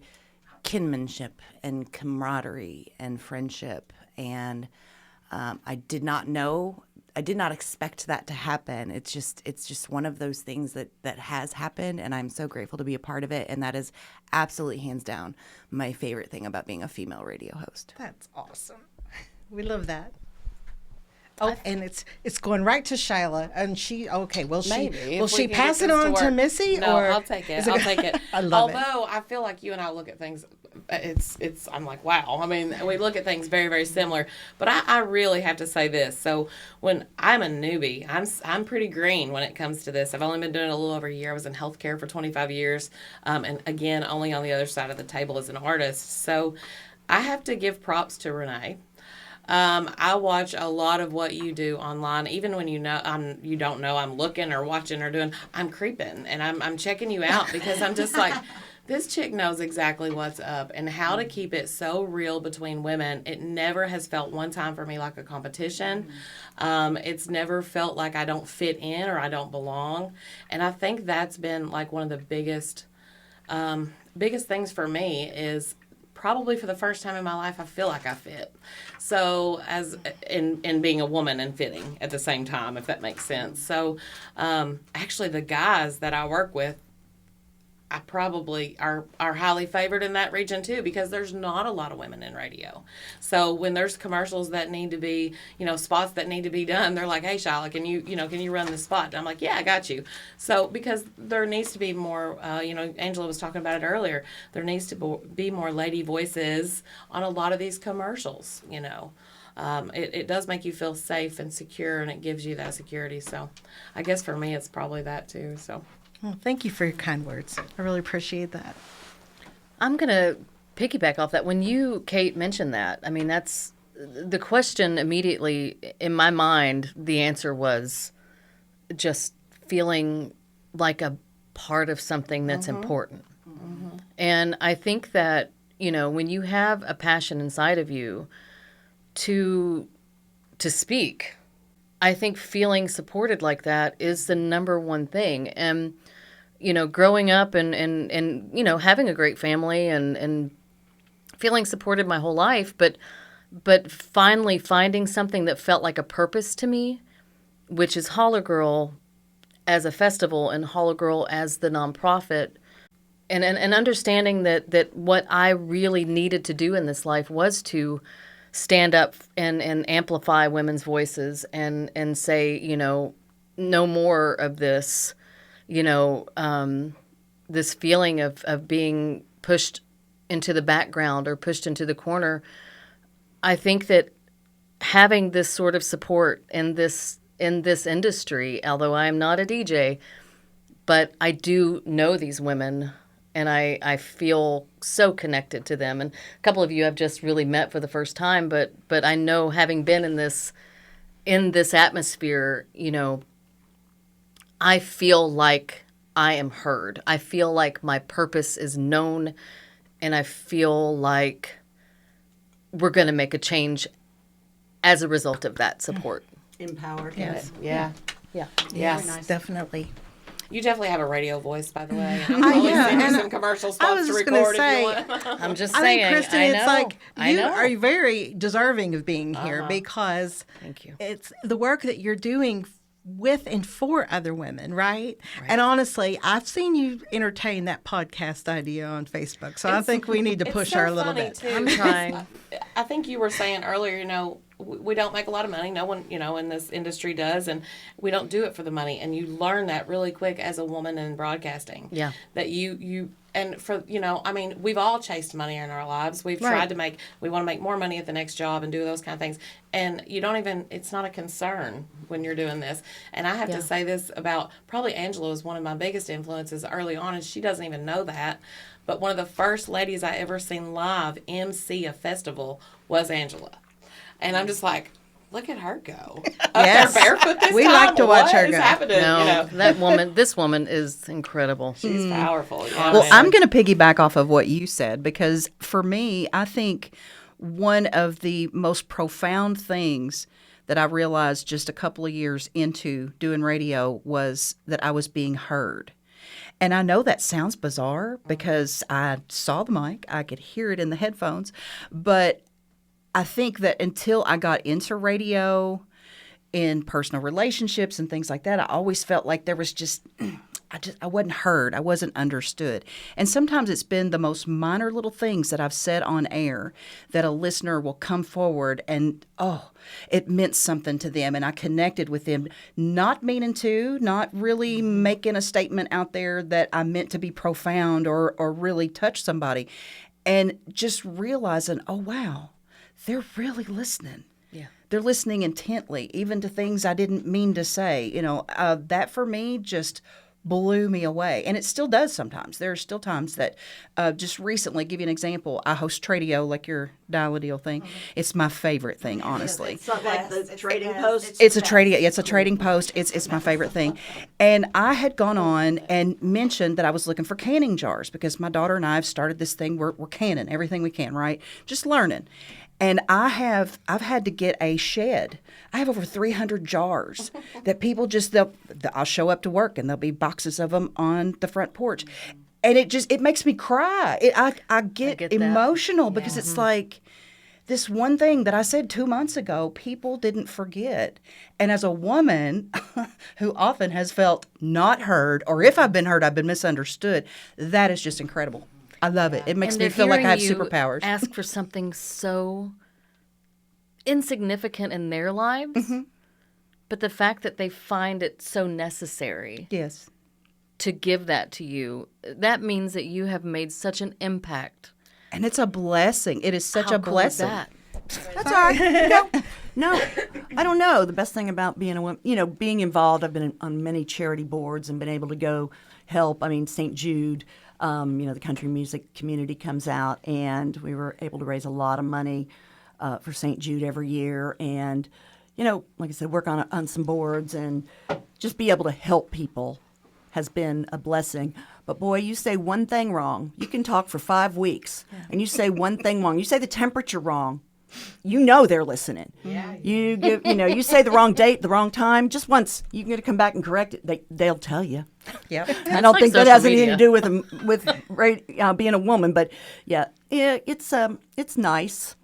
kinship and camaraderie and friendship. And I did not expect that to happen. It's just one of those things that has happened, and I'm so grateful to be a part of it. And that is absolutely hands down my favorite thing about being a female radio host. That's awesome. We love that. Oh, and it's going right to Shylah, and will she pass it on to Missy? No, or I'll take it. I'll take it. I love it. Although I feel like you and I look at things, I'm like, wow. I mean, we look at things very, very similar. But I really have to say this. So when I'm a newbie, I'm pretty green when it comes to this. I've only been doing it a little over a year. I was in healthcare for 25 years, and again, only on the other side of the table as an artist. So I have to give props to Renee. I watch a lot of what you do online, even when you don't know I'm looking or watching or doing. I'm creeping and I'm checking you out because I'm just like, this chick knows exactly what's up and how to keep it so real between women. It never has felt one time for me like a competition. It's never felt like I don't fit in or I don't belong, and I think that's been like one of the biggest things for me is. Probably for the first time in my life, I feel like I fit. So, as in being a woman and fitting at the same time, if that makes sense. So, actually, the guys that I work with, I probably are highly favored in that region too, because there's not a lot of women in radio. So when there's commercials that need to be, spots that need to be done, they're like, "Hey, Shylah, can you run this spot?" And I'm like, "Yeah, I got you." So because there needs to be more, Angela was talking about it earlier. There needs to be more lady voices on a lot of these commercials. It does make you feel safe and secure, and it gives you that security. So I guess for me, it's probably that too. So. Well, thank you for your kind words. I really appreciate that. I'm going to piggyback off that. When you, Kate, mentioned that, I mean, that's the question immediately in my mind. The answer was just feeling like a part of something that's important. Mm-hmm. And I think that, when you have a passion inside of you to speak, I think feeling supported like that is the number one thing. And, growing up and having a great family and feeling supported my whole life, but finally finding something that felt like a purpose to me, which is HollerGirl as a festival and HollerGirl as the nonprofit, and understanding that what I really needed to do in this life was to stand up and amplify women's voices and say, no more of this, this feeling of being pushed into the background or pushed into the corner. I think that having this sort of support in this industry, although I am not a DJ, but I do know these women and I feel so connected to them. And a couple of you I've just really met for the first time, but I know, having been in this atmosphere, I feel like I am heard. I feel like my purpose is known, and I feel like we're going to make a change as a result of that support. Empowered. Yes. Yeah. Yes, nice. definitely. You definitely have a radio voice, by the way. I'm always sending you some commercial spots to record if you want. I'm just I saying. think, Kristen, I it's know. like I you know. are very deserving of being here because Thank you. it's the work that you're doing with and for other women, right? And honestly, I've seen you entertain that podcast idea on Facebook, so I think we need to push so her a little funny, bit. too. I'm trying. I think you were saying earlier, we don't make a lot of money. No one, in this industry does, and we don't do it for the money. And you learn that really quick as a woman in broadcasting. Yeah. That you and for, we've all chased money in our lives. We've tried to we want to make more money at the next job and do those kind of things. And it's not a concern when you're doing this. And I have to say this about, probably Angela was one of my biggest influences early on, and she doesn't even know that. But one of the first ladies I ever seen live MC a festival was Angela. And I'm just like, look at her go. Yes. Up there barefoot this We time? like to watch her What is go. happening? No, this woman is incredible. She's powerful. Yeah, Well, man. I'm going to piggyback off of what you said, because for me, I think one of the most profound things that I realized just a couple of years into doing radio was that I was being heard. And I know that sounds bizarre because I saw the mic, I could hear it in the headphones, but I think that until I got into radio, in personal relationships and things like that, I always felt like there was I wasn't heard. I wasn't understood. And sometimes it's been the most minor little things that I've said on air that a listener will come forward and, it meant something to them. And I connected with them, not meaning to, not really making a statement out there that I meant to be profound or really touch somebody. And just realizing, oh, wow, they're really listening. Yeah. They're listening intently, even to things I didn't mean to say. That for me just blew me away. And it still does sometimes. There are still times that, just recently, give you an example, I host Tradio, like your dial-a-deal thing. It's my favorite thing, honestly. It's not like the trading post. It's a trading post. It's my favorite thing. And I had gone on and mentioned that I was looking for canning jars because my daughter and I have started this thing. We're canning everything we can, right? Just learning. And I've had to get a shed. I have over 300 jars that people I'll show up to work and there'll be boxes of them on the front porch. And it makes me cry. I get emotional because it's like this one thing that I said 2 months ago, people didn't forget. And as a woman who often has felt not heard, or if I've been heard, I've been misunderstood, that is just incredible. I love it. It makes me feel like I have superpowers. Ask for something so insignificant in their lives, but the fact that they find it so necessary Yes. to give that to you, that means that you have made such an impact. And it's a blessing. It is such How a cool is blessing. that? That's all right. No, I don't know. The best thing about being a woman, being involved, I've been on many charity boards and been able to go help. I mean, St. Jude, the country music community comes out, and we were able to raise a lot of money for St. Jude every year. And, like I said, work on some boards and just be able to help people has been a blessing. But boy, you say one thing wrong, you can talk for 5 weeks, and you say one thing wrong. You say the temperature wrong, you know they're listening. Yeah. You say the wrong date, the wrong time, just once. You can come back and correct it. They'll tell you. Yep. I don't think that has anything media. to do with being a woman, but it's nice.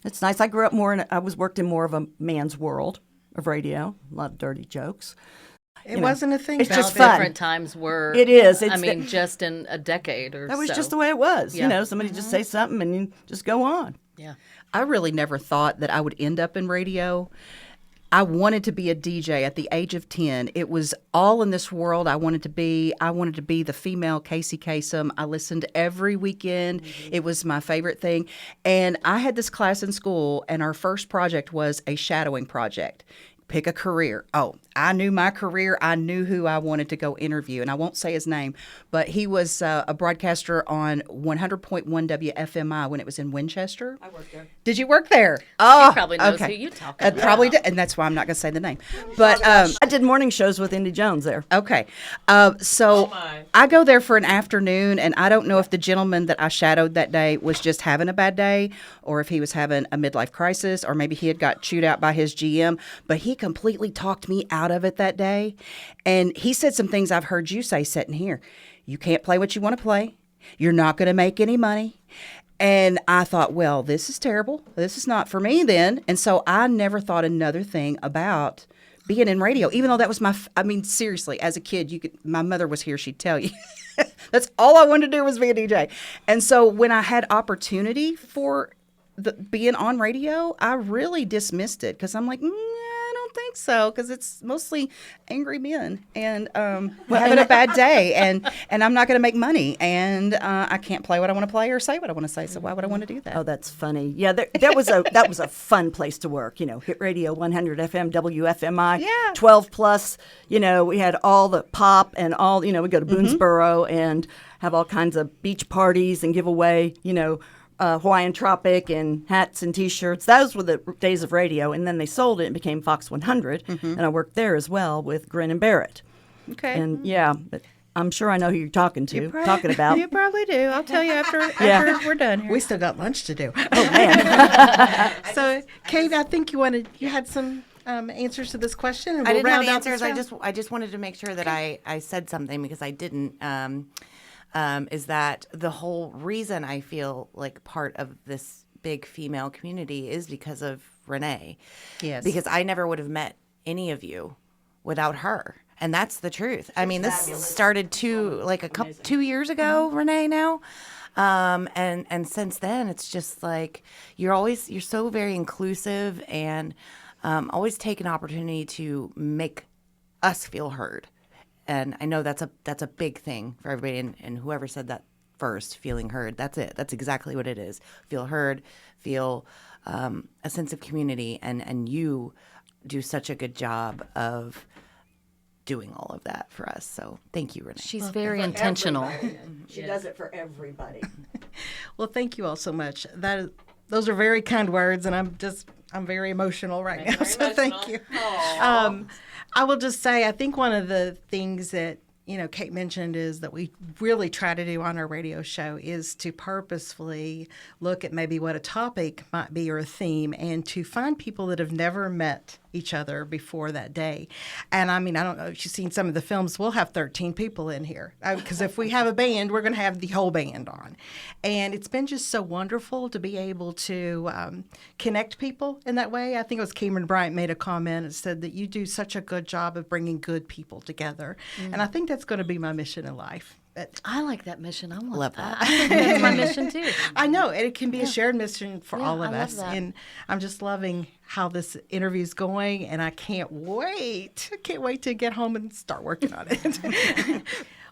It's nice. I grew up worked in more of a man's world of radio. A lot of dirty jokes. It wasn't a thing. It's back just then. fun. Different times were. It is. Just in a decade or so. That was just the way it was. Yeah. Somebody just say something and you just go on. Yeah. I really never thought that I would end up in radio. I wanted to be a DJ at the age of 10. It was all in this world I wanted to be. I wanted to be the female Casey Kasem. I listened every weekend. It was my favorite thing. And I had this class in school, and our first project was a shadowing project. Pick a career. Oh, I knew my career. I knew who I wanted to go interview, and I won't say his name, but he was a broadcaster on 100.1 WFMI when it was in Winchester. I worked there. Did you work there? She probably knows who you talk about. Probably did, and that's why I'm not going to say the name. But I did morning shows with Indy Jones there. okay, so I go there for an afternoon, and I don't know if the gentleman that I shadowed that day was just having a bad day, or if he was having a midlife crisis, or maybe he had got chewed out by his GM. But he completely talked me out of it that day, and he said some things I've heard you say sitting here. You can't play what you want to play. You're not going to make any money. And I thought, well, this is terrible. This is not for me then. And so I never thought another thing about being in radio, even though that was seriously, as a kid, my mother was here, she'd tell you. That's all I wanted to do was be a DJ. And so when I had opportunity for being on radio, I really dismissed it because I'm like, I don't think so, because it's mostly angry men and having a bad day, and I'm not going to make money, and I can't play what I want to play or say what I want to say. So why would I want to do that? Oh, that's funny. Yeah, that was a fun place to work. Hit radio 100 FM, WFMI, Yeah. 12 plus. We had all the pop and all. We go to Boonesboro and have all kinds of beach parties and give away. Hawaiian Tropic and hats and T-shirts. Those were the days of radio, and then they sold it and became Fox 100, and I worked there as well with Grin and Barrett. Okay. And but I'm sure I know who you're talking about. You probably do. I'll tell you after we're done here. We still got lunch to do. Oh man. So, Kate, I think you had some answers to this question. And I we'll didn't have round out this answers. round. I just wanted to make sure that I said something because I didn't. Is that the whole reason I feel like part of this big female community is because of Renee. Yes. Because I never would have met any of you without her. And that's the truth. I mean, this started 2 years ago, Renee, now. And since then, it's just like you're so very inclusive and always take an opportunity to make us feel heard. And I know that's a big thing for everybody. And whoever said that first, feeling heard, that's it. That's exactly what it is. Feel heard, feel a sense of community. And you do such a good job of doing all of that for us. So thank you, Renee. She's very intentional. She does it for everybody. Well, thank you all so much. Those are very kind words, and I'm very emotional right now. So thank you. I will just say, I think one of the things that Kate mentioned is that we really try to do on our radio show is to purposefully look at maybe what a topic might be or a theme, and to find people that have never met each other before that day. And I don't know if you've seen some of the films, we'll have 13 people in here because if we have a band, we're going to have the whole band on. And it's been just so wonderful to be able to connect people in that way. I think it was Cameron Bryant made a comment and said that you do such a good job of bringing good people together. And I think that's going to be my mission in life. I like that mission. I want Love that. I think that's my mission too. I know, and it can be a shared mission for all of I love us. that. And I'm just loving how this interview is going, and I can't wait. I can't wait to get home and start working on it.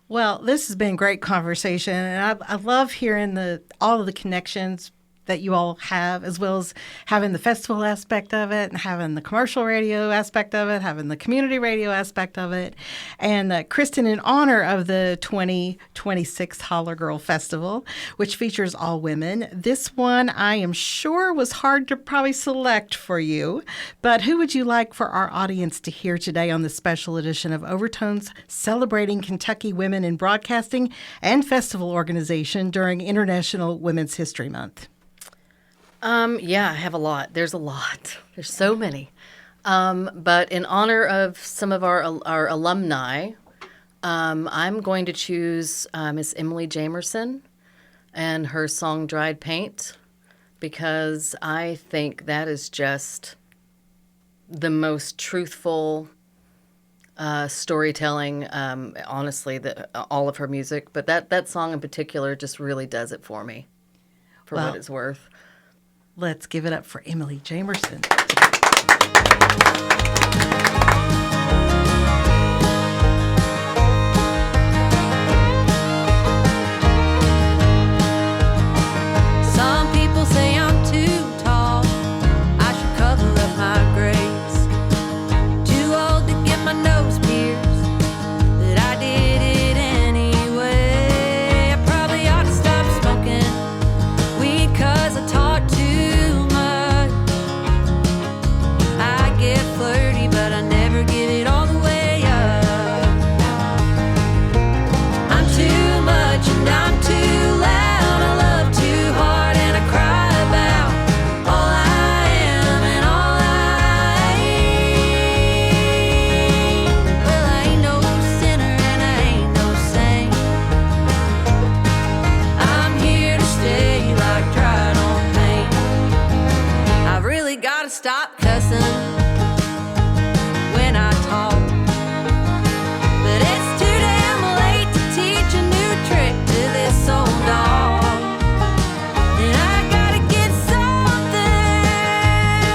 Well, this has been a great conversation, and I love hearing all of the connections that you all have, as well as having the festival aspect of it and having the commercial radio aspect of it, having the community radio aspect of it. And Kristen, in honor of the 2026 HollerGirl Festival, which features all women, this one I am sure was hard to probably select for you. But who would you like for our audience to hear today on this special edition of Overtones, celebrating Kentucky women in broadcasting and festival organization during International Women's History Month? Yeah, I have a lot. There's a lot. There's so many. But in honor of some of our alumni, I'm going to choose Miss Emily Jamerson and her song Dried Paint, because I think that is just the most truthful storytelling, honestly, all of her music. But that song in particular just really does it for me, for what it's worth. Let's give it up for Emily Jamerson. Some people say I'm too tall, I should cover up my grace. Too old to get my nose pierced, but I did it anyway. I probably ought to stop smoking weed 'cause I talk too much. I get flirty, but I never give it all the way up. I'm too much and I'm too loud. I love too hard and I cry about all I am and all I ain't. Well, I ain't no sinner and I ain't no saint. I'm here to stay like dried on paint. I really gotta stop cussing when I talk, but it's too damn late to teach a new trick to this old dog. And I gotta get something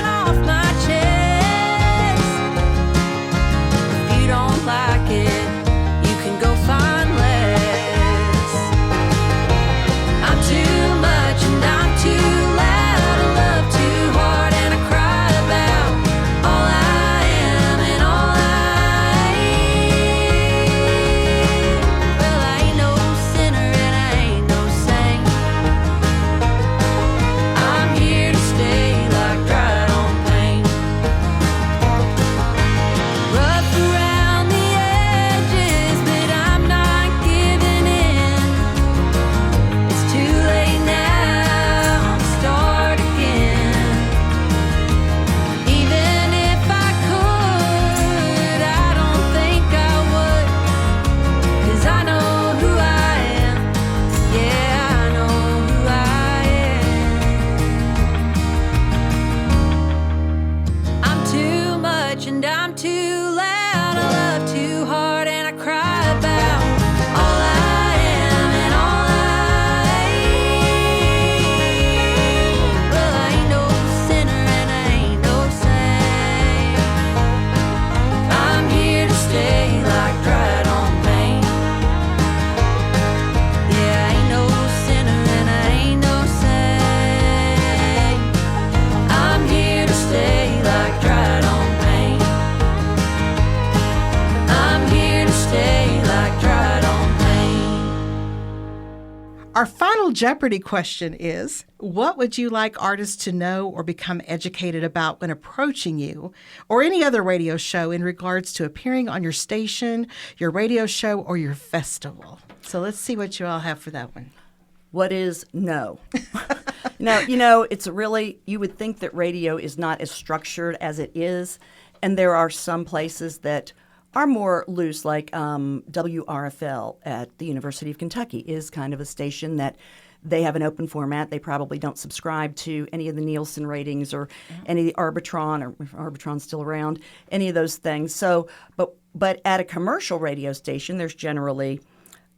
off my chest. If you don't like it, you can go find less. I'm too much and I'm too loud. I love too hard and I cry about all I am and all I ain't. Well, I ain't no sinner and I ain't no saint. I'm here to stay like dried on paint. Rough around the edges, but I'm not giving in. It's too late now to start again. Even if I could, I don't think I would, 'cause I know who I am. Yeah, I know who I am. I'm too much and I'm too loud. I love too hard and I cry about all I am and all I ain't. Well, I ain't no sinner and I ain't no saint. I'm here to stay like dried on paint. Yeah, I ain't no sinner and I ain't no saint. I'm here to stay like dried on paint. I'm here to stay like dried on paint. Our final Jeopardy question is, what would you like artists to know or become educated about when approaching you or any other radio show in regards to appearing on your station, your radio show, or your festival? So let's see what you all have for that one. What is no? No, it's really, you would think that radio is not as structured as it is, and there are some places that are more loose, like WRFL at the University of Kentucky is kind of a station that they have an open format. They probably don't subscribe to any of the Nielsen ratings or any of the Arbitron, or if Arbitron's still around, any of those things. So, but at a commercial radio station, there's generally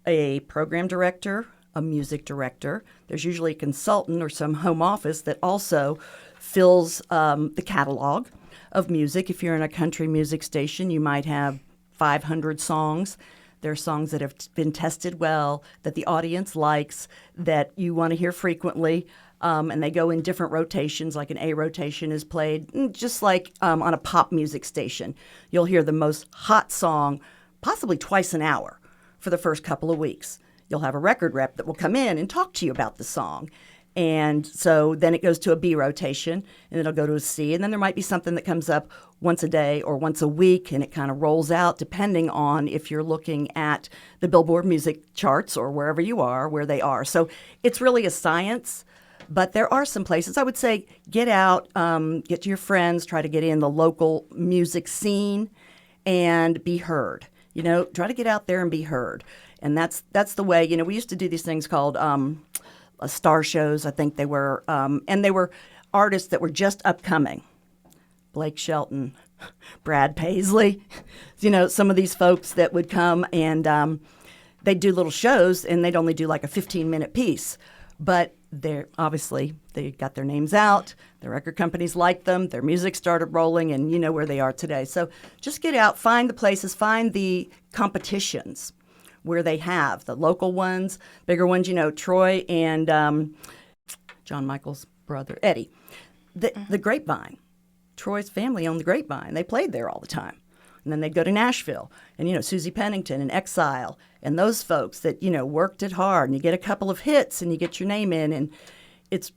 a program director, a music director. There's usually a consultant or some home office that also fills the catalog of music. If you're in a country music station, you might have 500 songs. There are songs that have been tested well, that the audience likes, that you want to hear frequently. And they go in different rotations, like an A rotation is played, just like on a pop music station. You'll hear the most hot song possibly twice an hour for the first couple of weeks. You'll have a record rep that will come in and talk to you about the song. And so then it goes to a B rotation, and it'll go to a C, and then there might be something that comes up once a day or once a week, and it kind of rolls out depending on if you're looking at the Billboard music charts or wherever you are, where they are. So it's really a science, but there are some places. I would say get out, get to your friends, try to get in the local music scene and be heard. Try to get out there and be heard. And that's the way, we used to do these things called star shows, I think they were, and they were artists that were just upcoming. Blake Shelton, Brad Paisley, some of these folks that would come and they'd do little shows and they'd only do like a 15-minute piece. But they got their names out, the record companies liked them, their music started rolling, and you know where they are today. So just get out, find the places, find the competitions where they have the local ones, bigger ones, Troy and John Michael's brother, Eddie. The Grapevine. Troy's family owned the Grapevine. They played there all the time. And then they'd go to Nashville. And, Susie Pennington and Exile and those folks that, worked it hard. And you get a couple of hits and you get your name in. And it's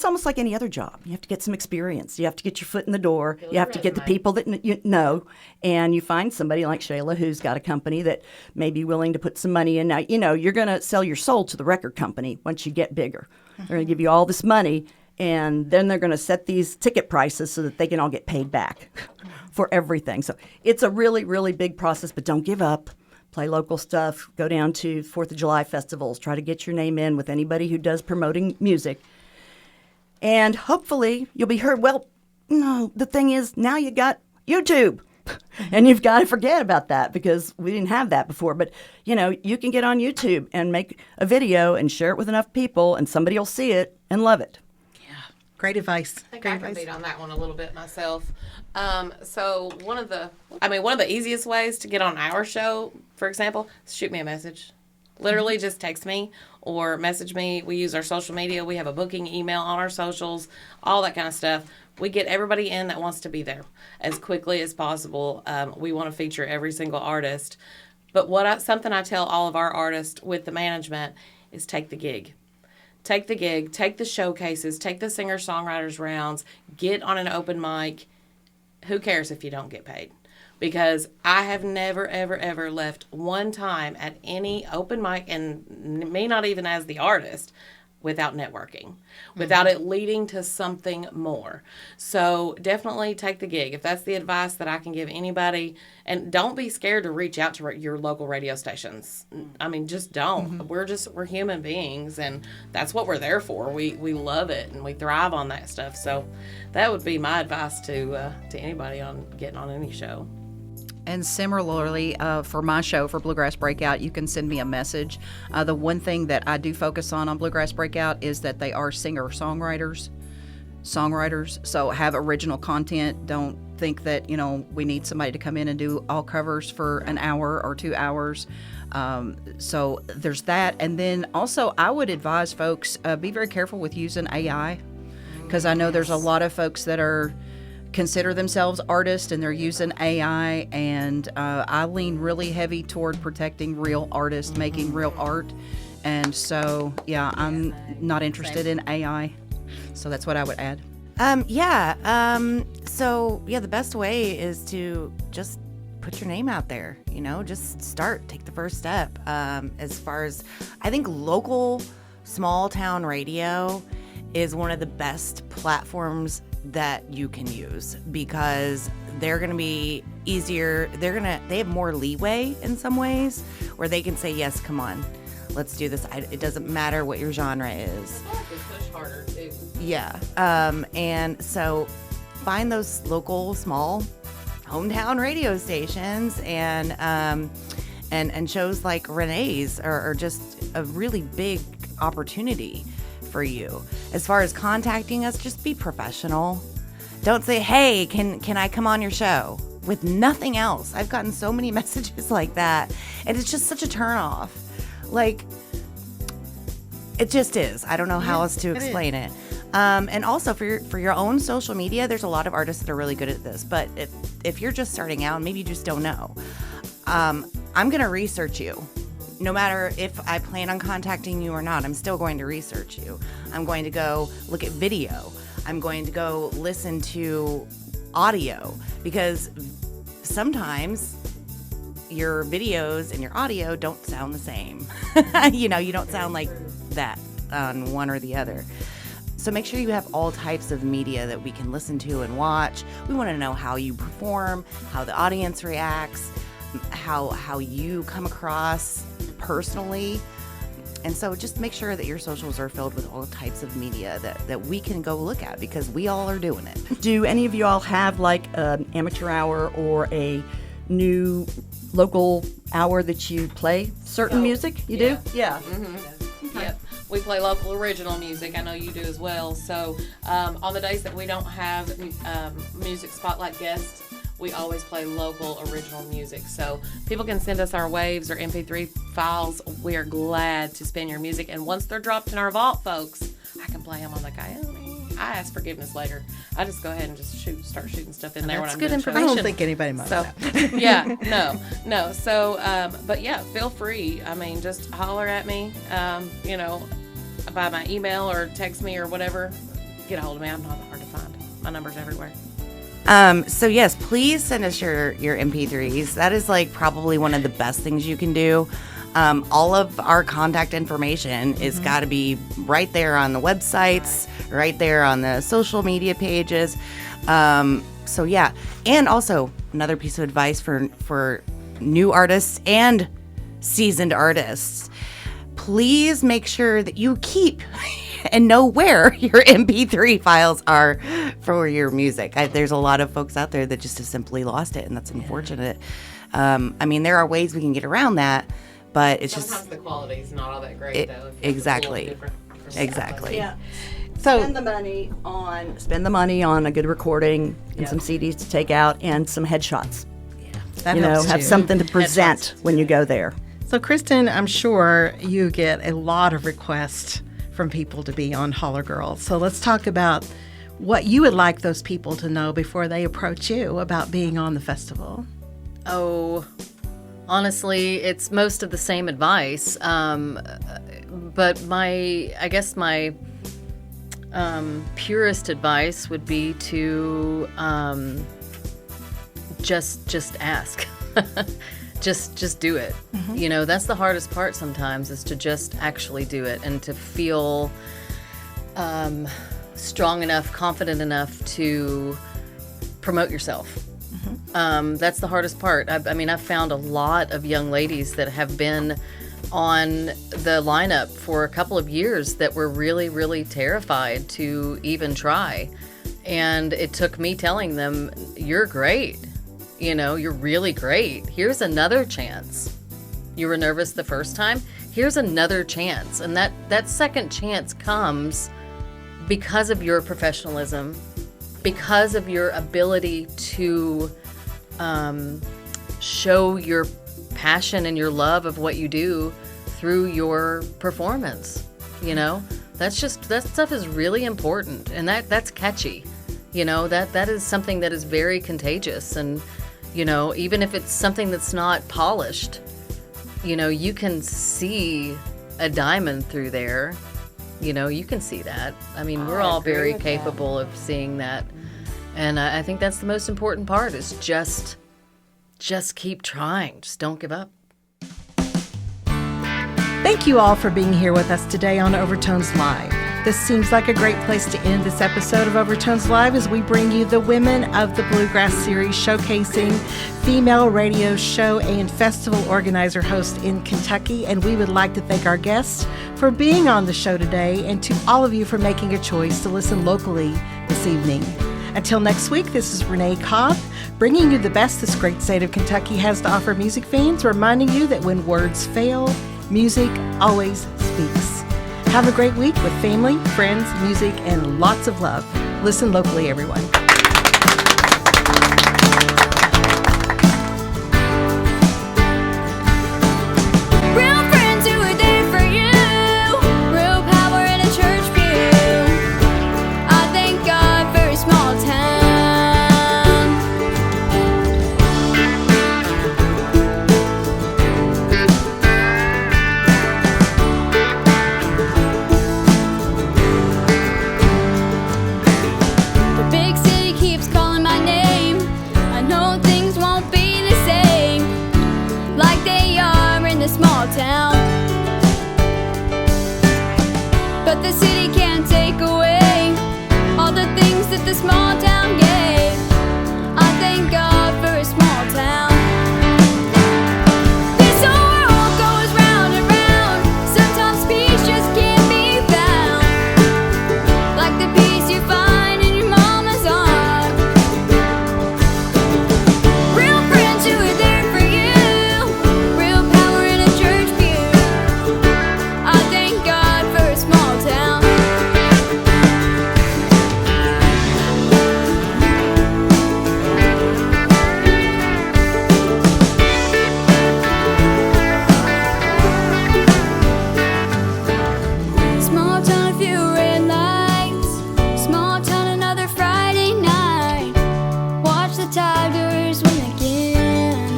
almost like any other job. You have to get some experience. You have to get your foot in the door. You have to get the people that you know. And you find somebody like Shylah who's got a company that may be willing to put some money in. Now, you're going to sell your soul to the record company once you get bigger. They're going to give you all this money. And then they're going to set these ticket prices so that they can all get paid back for everything. So it's a really, really big process, but don't give up. Play local stuff. Go down to 4th of July festivals. Try to get your name in with anybody who does promoting music. And hopefully you'll be heard. Well, no, the thing is now you got YouTube. And you've got to forget about that because we didn't have that before. But, you can get on YouTube and make a video and share it with enough people and somebody will see it and love it. Great advice. I think I can beat on that one a little bit myself. So one of the easiest ways to get on our show, for example, is shoot me a message. Literally just text me or message me. We use our social media. We have a booking email on our socials, all that kind of stuff. We get everybody in that wants to be there as quickly as possible. We want to feature every single artist. But something I tell all of our artists with the management is take the gig. Take the gig, take the showcases, take the singer-songwriters rounds, get on an open mic. Who cares if you don't get paid? Because I have never, ever, ever left one time at any open mic, and me not even as the artist, without networking, without it leading to something more. So definitely take the gig. If that's the advice that I can give anybody, and don't be scared to reach out to your local radio stations. Just don't. We're human beings, and that's what we're there for. We love it, and we thrive on that stuff. So that would be my advice to anybody on getting on any show. And similarly, for my show, for Bluegrass Breakout, you can send me a message. The one thing that I do focus on Bluegrass Breakout is that they are songwriters, so have original content. Don't think that, we need somebody to come in and do all covers for an hour or 2 hours. So there's that. And then also, I would advise folks, be very careful with using AI, because I know there's a lot of folks that consider themselves artists and they're using AI, and I lean really heavy toward protecting real artists making real art, and so I'm not interested in AI, so that's what I would add. So the best way is to just put your name out there, just take the first step. As far as I think local small town radio is one of the best platforms that you can use, because they're going to be easier. They have more leeway in some ways where they can say, yes, come on, let's do this. It doesn't matter what your genre is. I like to push harder too. Yeah. And so find those local small hometown radio stations, and shows like Renee's are just a really big opportunity for you. As far as contacting us, just be professional. Don't say, hey, can I come on your show? With nothing else. I've gotten so many messages like that, and it's just such a turnoff. Like, It just is. I don't know how else to explain it. And also for your own social media, there's a lot of artists that are really good at this. But if you're just starting out, maybe you just don't know, I'm going to research you. No matter if I plan on contacting you or not, I'm still going to research you. I'm going to go look at video. I'm going to go listen to audio, because sometimes your videos and your audio don't sound the same. You don't sound like that on one or the other. So make sure you have all types of media that we can listen to and watch. We want to know how you perform, how the audience reacts, how you come across personally. And so just make sure that your socials are filled with all types of media that we can go look at, because we all are doing it. Do any of you all have like an amateur hour or a new local hour that you play certain music? You do? Yeah. Yep. We play local original music. I know you do as well. So on the days that we don't have music spotlight guests, we always play local original music. So people can send us our waves or MP3 files. We are glad to spin your music. And once they're dropped in our vault, folks, I can play them on the Coyote. I ask forgiveness later. I just go ahead and just start shooting stuff in there. That's when good I'm doing I shows. don't think anybody minds So, that. yeah, no. So, but yeah, feel free. I mean, just holler at me, by my email or text me or whatever. Get a hold of me. I'm not hard to find. My number's everywhere. So yes, please send us your MP3s. That is like probably one of the best things you can do. All of our contact information is got to be right there on the websites, right there on the social media pages. So yeah, and also another piece of advice for new artists and seasoned artists: please make sure that you keep and know where your MP3 files are for your music. There's a lot of folks out there that just have simply lost it, and that's unfortunate. I mean, there are ways we can get around that, but it's Sometimes just the quality's not all that great, though. exactly. Exactly. Yeah. So Spend the money on a good recording and some CDs to take out and some headshots. that You know, helps have too. something to present when you go there. So, Kristen, I'm sure you get a lot of requests from people to be on HollerGirl. So let's talk about what you would like those people to know before they approach you about being on the festival. Oh, honestly, it's most of the same advice. But my purest advice would be to just ask. Just do it. You know, that's the hardest part sometimes, is to just actually do it and to feel strong enough, confident enough to promote yourself. That's the hardest part. I mean, I've found a lot of young ladies that have been on the lineup for a couple of years that were really, really terrified to even try. And it took me telling them, you're great. You know, you're really great. Here's another chance. You were nervous the first time. Here's another chance. And that second chance comes because of your professionalism, because of your ability to show your passion and your love of what you do through your performance. You know, that stuff is really important, and that's catchy. You know, that is something that is very contagious. And you know, even if it's something that's not polished, you know, you can see a diamond through there. You know, you can see that. I mean, we're all very capable of seeing that. And I think that's the most important part, is just keep trying. Just don't give up. Thank you all for being here with us today on Overtones Live. This seems like a great place to end this episode of Overtones Live as we bring you the Women of the Bluegrass series, showcasing female radio show and festival organizer host in Kentucky. And we would like to thank our guests for being on the show today, and to all of you for making a choice to listen locally this evening. Until next week, this is Renee Cobb, bringing you the best this great state of Kentucky has to offer music fans, reminding you that when words fail, music always speaks. Have a great week with family, friends, music, and lots of love. Listen locally, everyone. Real friends who are there for you. Real the small town gave. I thank God for a small town. This whole world goes round and round. Sometimes peace just can't be found. Like the peace you find in your mama's arms. Real friends who are there for you. Real power in a church pew. I thank God for a small town. Small town, a few red lights. Small town, another Friday night. Watch the Tigers win again.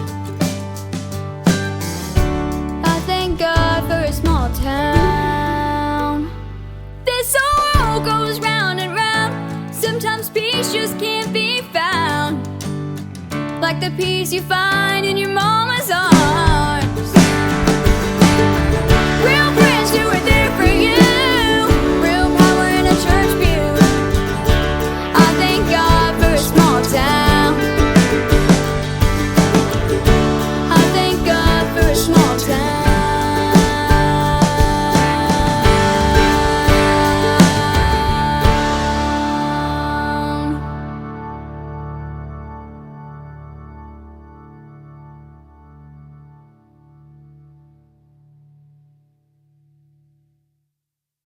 I thank God for a small town. This whole world goes round and round. Sometimes peace just can't be found. Like the peace you find in your mama's arms.